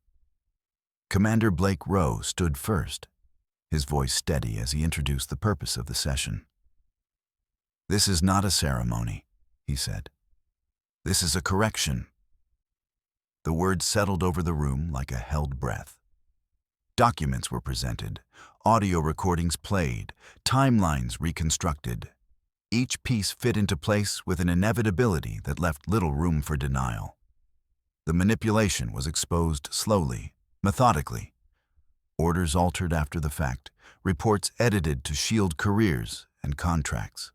Commander Blake Rowe stood first, his voice steady as he introduced the purpose of the session. "This is not a ceremony," he said. "This is a correction." The words settled over the room like a held breath. Documents were presented, audio recordings played, timelines reconstructed. Each piece fit into place with an inevitability that left little room for denial. The manipulation was exposed slowly, methodically. Orders altered after the fact, reports edited to shield careers and contracts.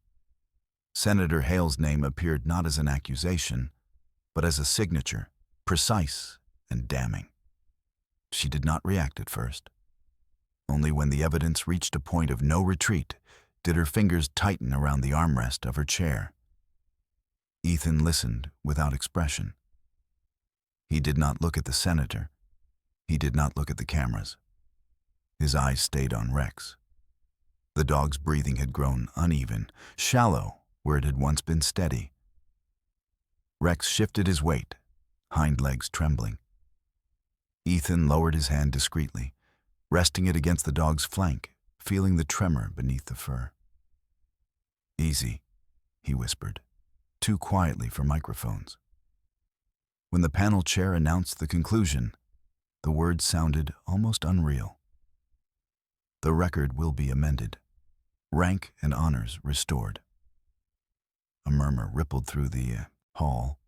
Senator Hale's name appeared not as an accusation, but as a signature, precise and damning. She did not react at first. Only when the evidence reached a point of no retreat did her fingers tighten around the armrest of her chair. Ethan listened without expression. He did not look at the senator. He did not look at the cameras. His eyes stayed on Rex. The dog's breathing had grown uneven, shallow where it had once been steady. Rex shifted his weight, hind legs trembling. Ethan lowered his hand discreetly, resting it against the dog's flank, feeling the tremor beneath the fur. "Easy," he whispered, too quietly for microphones. When the panel chair announced the conclusion, the words sounded almost unreal. "The record will be amended. Rank and honors restored." A murmur rippled through the hall.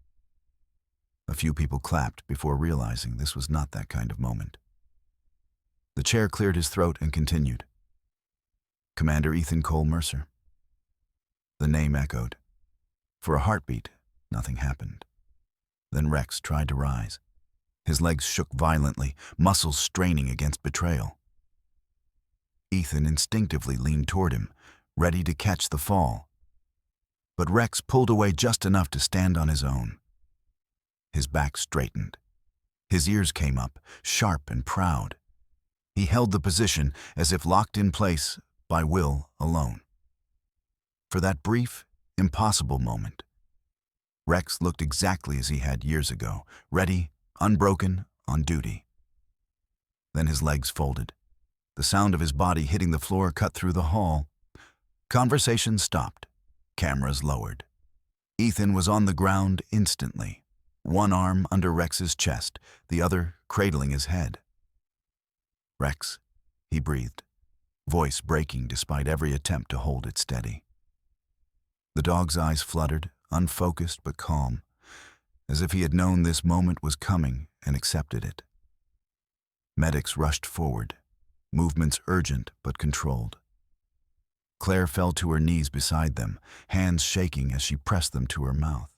A few people clapped before realizing this was not that kind of moment. The chair cleared his throat and continued. "Commander Ethan Cole Mercer." The name echoed. For a heartbeat, nothing happened. Then Rex tried to rise. His legs shook violently, muscles straining against betrayal. Ethan instinctively leaned toward him, ready to catch the fall. But Rex pulled away just enough to stand on his own. His back straightened. His ears came up, sharp and proud. He held the position as if locked in place by will alone. For that brief, impossible moment, Rex looked exactly as he had years ago, ready, unbroken, on duty. Then his legs folded. The sound of his body hitting the floor cut through the hall. Conversation stopped. Cameras lowered. Ethan was on the ground instantly, one arm under Rex's chest, the other cradling his head. "Rex," he breathed, voice breaking despite every attempt to hold it steady. The dog's eyes fluttered, unfocused but calm, as if he had known this moment was coming and accepted it. Medics rushed forward, movements urgent but controlled. Claire fell to her knees beside them, hands shaking as she pressed them to her mouth.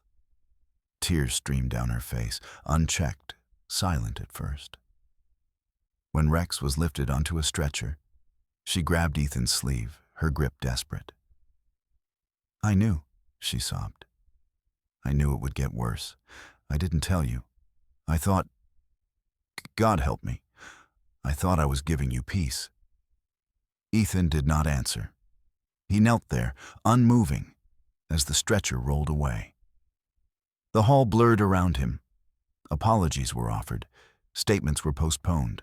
Tears streamed down her face, unchecked, silent at first. When Rex was lifted onto a stretcher, she grabbed Ethan's sleeve, her grip desperate. "I knew," she sobbed. "I knew it would get worse. I didn't tell you. I thought, God help me, I thought I was giving you peace." Ethan did not answer. He knelt there, unmoving, as the stretcher rolled away. The hall blurred around him. Apologies were offered. Statements were postponed.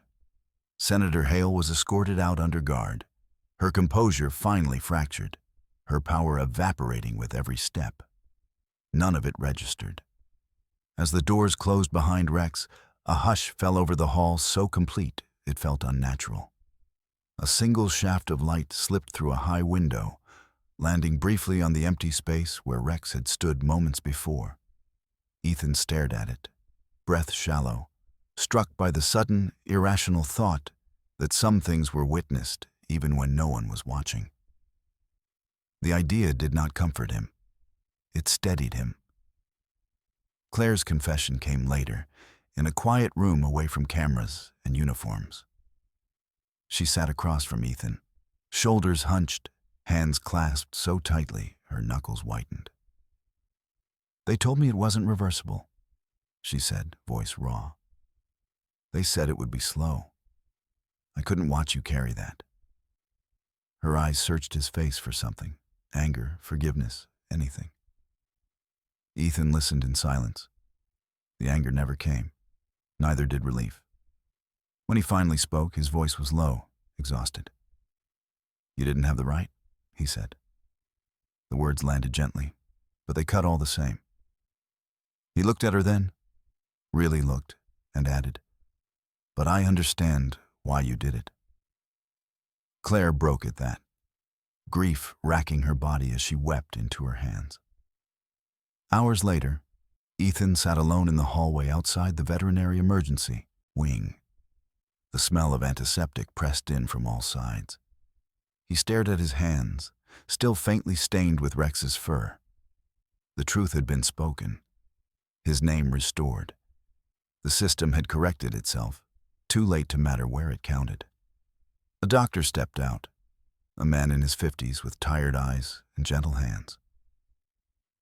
Senator Hale was escorted out under guard, her composure finally fractured, her power evaporating with every step. None of it registered. As the doors closed behind Rex, a hush fell over the hall so complete it felt unnatural. A single shaft of light slipped through a high window, landing briefly on the empty space where Rex had stood moments before. Ethan stared at it, breath shallow, struck by the sudden, irrational thought that some things were witnessed even when no one was watching. The idea did not comfort him. It steadied him. Claire's confession came later, in a quiet room away from cameras and uniforms. She sat across from Ethan, shoulders hunched, hands clasped so tightly her knuckles whitened. "They told me it wasn't reversible," she said, voice raw. "They said it would be slow. I couldn't watch you carry that." Her eyes searched his face for something, anger, forgiveness, anything. Ethan listened in silence. The anger never came. Neither did relief. When he finally spoke, his voice was low, exhausted. "You didn't have the right," he said. The words landed gently, but they cut all the same. He looked at her then, really looked, and added, "But I understand why you did it." Claire broke at that, grief racking her body as she wept into her hands. Hours later, Ethan sat alone in the hallway outside the veterinary emergency wing. The smell of antiseptic pressed in from all sides. He stared at his hands, still faintly stained with Rex's fur. The truth had been spoken, his name restored. The system had corrected itself, too late to matter where it counted. A doctor stepped out, a man in his 50s with tired eyes and gentle hands.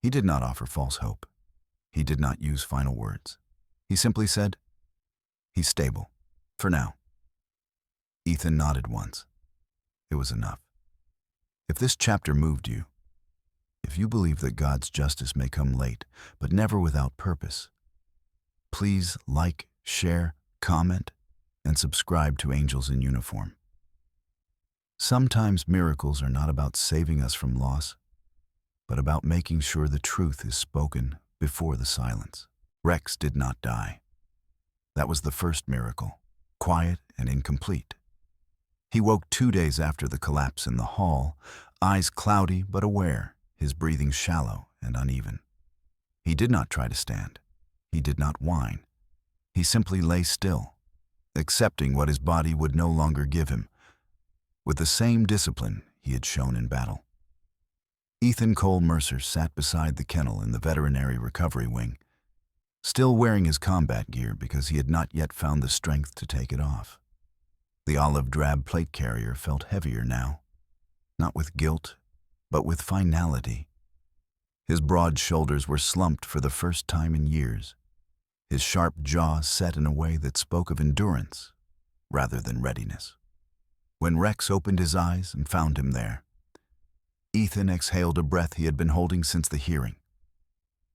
He did not offer false hope. He did not use final words. He simply said, "He's stable, for now." Ethan nodded once. It was enough. If this chapter moved you, if you believe that God's justice may come late, but never without purpose, please like, share, comment, and subscribe to Angels in Uniform. Sometimes miracles are not about saving us from loss, but about making sure the truth is spoken before the silence. Rex did not die. That was the first miracle, quiet and incomplete. He woke 2 days after the collapse in the hall, eyes cloudy but aware, his breathing shallow and uneven. He did not try to stand. He did not whine. He simply lay still, accepting what his body would no longer give him, with the same discipline he had shown in battle. Ethan Cole Mercer sat beside the kennel in the veterinary recovery wing. still wearing his combat gear because he had not yet found the strength to take it off. The olive-drab plate carrier felt heavier now, not with guilt, but with finality. His broad shoulders were slumped for the first time in years, his sharp jaw set in a way that spoke of endurance rather than readiness. When Rex opened his eyes and found him there, Ethan exhaled a breath he had been holding since the hearing.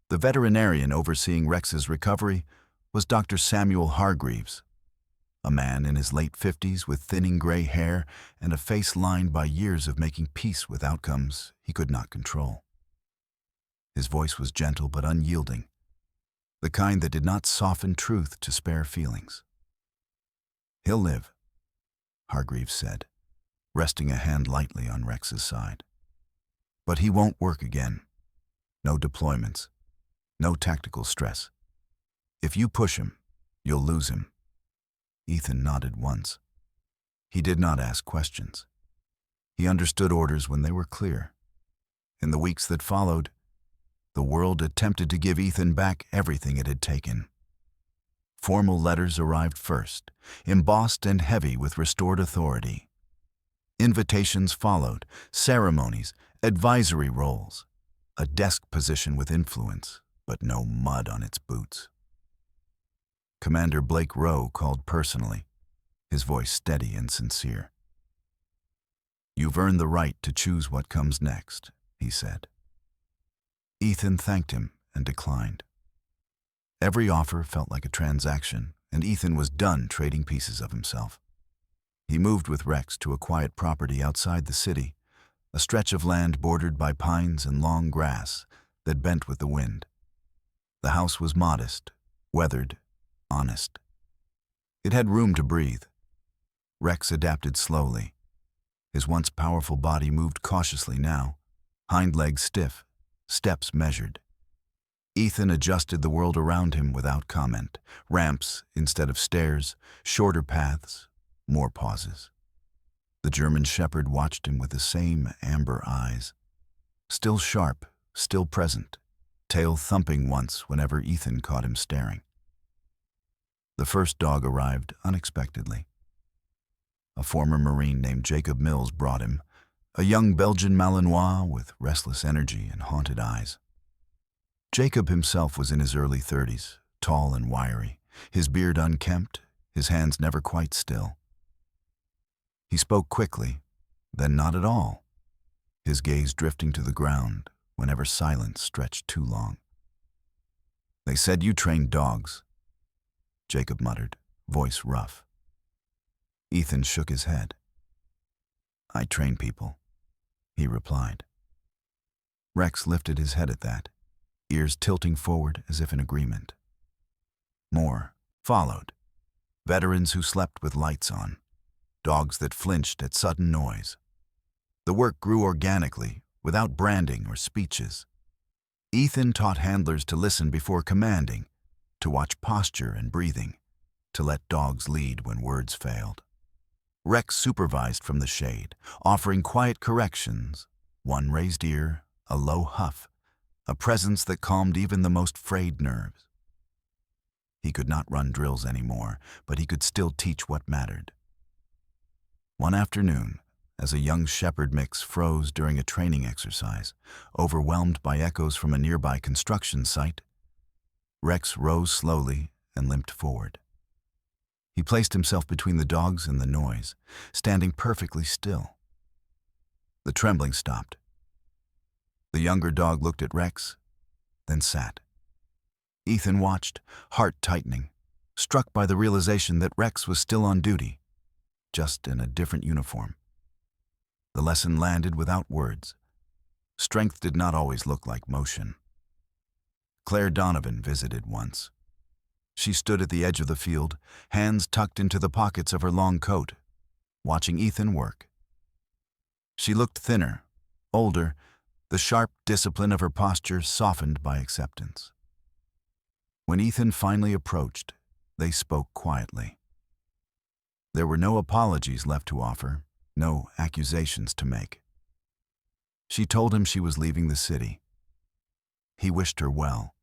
The veterinarian overseeing Rex's recovery was Dr. Samuel Hargreaves, a man in his late 50s with thinning gray hair and a face lined by years of making peace with outcomes he could not control. His voice was gentle but unyielding, the kind that did not soften truth to spare feelings. "He'll live," Hargreaves said, resting a hand lightly on Rex's side. "But he won't work again. No deployments, no tactical stress. If you push him, you'll lose him." Ethan nodded once. He did not ask questions. He understood orders when they were clear. In the weeks that followed, the world attempted to give Ethan back everything it had taken. Formal letters arrived first, embossed and heavy with restored authority. Invitations followed, ceremonies, advisory roles, a desk position with influence, but no mud on its boots. Commander Blake Rowe called personally, his voice steady and sincere. "You've earned the right to choose what comes next," he said. Ethan thanked him and declined. Every offer felt like a transaction, and Ethan was done trading pieces of himself. He moved with Rex to a quiet property outside the city, a stretch of land bordered by pines and long grass that bent with the wind. The house was modest, weathered, honest. It had room to breathe. Rex adapted slowly. His once powerful body moved cautiously now, hind legs stiff, steps measured. Ethan adjusted the world around him without comment. Ramps instead of stairs, shorter paths, more pauses. The German shepherd watched him with the same amber eyes. Still sharp, still present, tail thumping once whenever Ethan caught him staring. The first dog arrived unexpectedly. A former Marine named Jacob Mills brought him, a young Belgian Malinois with restless energy and haunted eyes. Jacob himself was in his early 30s, tall and wiry, his beard unkempt, his hands never quite still. He spoke quickly, then not at all, his gaze drifting to the ground whenever silence stretched too long. "They said you trained dogs," Jacob muttered, voice rough. Ethan shook his head. "I train people," he replied. Rex lifted his head at that, ears tilting forward as if in agreement. More followed. Veterans who slept with lights on, dogs that flinched at sudden noise. The work grew organically, without branding or speeches. Ethan taught handlers to listen before commanding, to watch posture and breathing, to let dogs lead when words failed. Rex supervised from the shade, offering quiet corrections, one raised ear, a low huff, a presence that calmed even the most frayed nerves. He could not run drills anymore, but he could still teach what mattered. One afternoon, as a young shepherd mix froze during a training exercise, overwhelmed by echoes from a nearby construction site, Rex rose slowly and limped forward. He placed himself between the dogs and the noise, standing perfectly still. The trembling stopped. The younger dog looked at Rex, then sat. Ethan watched, heart tightening, struck by the realization that Rex was still on duty, just in a different uniform. The lesson landed without words. Strength did not always look like motion. Claire Donovan visited once. She stood at the edge of the field, hands tucked into the pockets of her long coat, watching Ethan work. She looked thinner, older, the sharp discipline of her posture softened by acceptance. When Ethan finally approached, they spoke quietly. There were no apologies left to offer, no accusations to make. She told him she was leaving the city. He wished her well.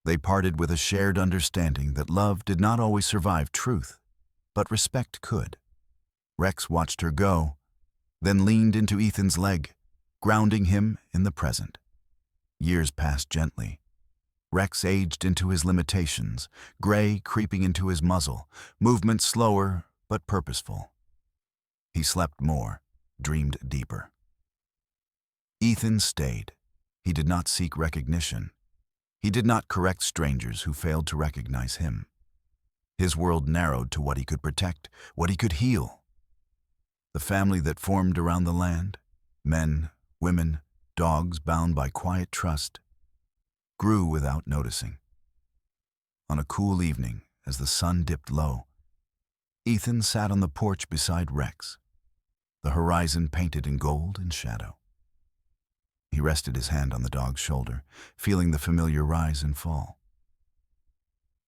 They parted with a shared understanding that love did not always survive truth, but respect could. Rex watched her go, then leaned into Ethan's leg, grounding him in the present. Years passed gently. Rex aged into his limitations, gray creeping into his muzzle, movement slower but purposeful. He slept more, dreamed deeper. Ethan stayed. He did not seek recognition. He did not correct strangers who failed to recognize him. His world narrowed to what he could protect, what he could heal. The family that formed around the land, men, women, dogs bound by quiet trust, grew without noticing. On a cool evening, as the sun dipped low, Ethan sat on the porch beside Rex, the horizon painted in gold and shadow. He rested his hand on the dog's shoulder, feeling the familiar rise and fall.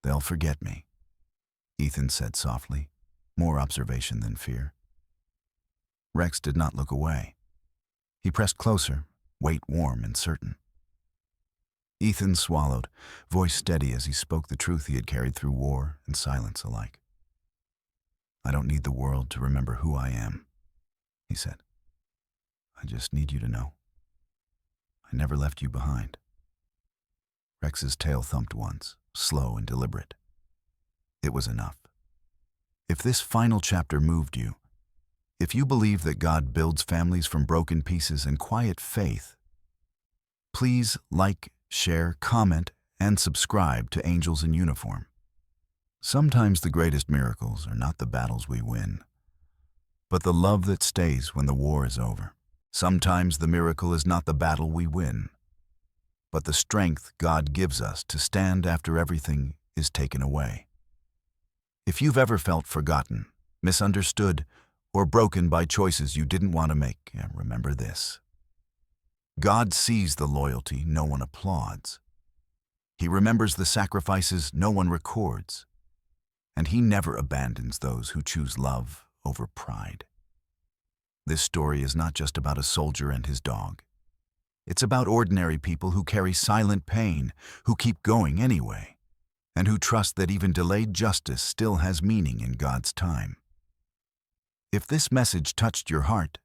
"They'll forget me," Ethan said softly, more observation than fear. Rex did not look away. He pressed closer, weight warm and certain. Ethan swallowed, voice steady as he spoke the truth he had carried through war and silence alike. "I don't need the world to remember who I am," he said. "I just need you to know. I never left you behind." Rex's tail thumped once, slow and deliberate. It was enough. If this final chapter moved you, if you believe that God builds families from broken pieces and quiet faith, please like, share, comment, and subscribe to Angels in Uniform. Sometimes the greatest miracles are not the battles we win, but the love that stays when the war is over. Sometimes the miracle is not the battle we win, but the strength God gives us to stand after everything is taken away. If you've ever felt forgotten, misunderstood, or broken by choices you didn't want to make, remember this. God sees the loyalty no one applauds. He remembers the sacrifices no one records. And He never abandons those who choose love over pride. This story is not just about a soldier and his dog. It's about ordinary people who carry silent pain, who keep going anyway, and who trust that even delayed justice still has meaning in God's time. If this message touched your heart,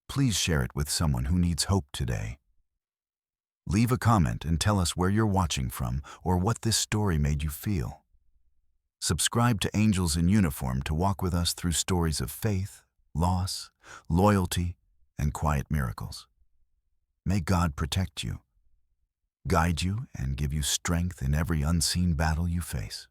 please share it with someone who needs hope today. Leave a comment and tell us where you're watching from or what this story made you feel. Subscribe to Angels in Uniform to walk with us through stories of faith, loss, loyalty, and quiet miracles. May God protect you, guide you, and give you strength in every unseen battle you face.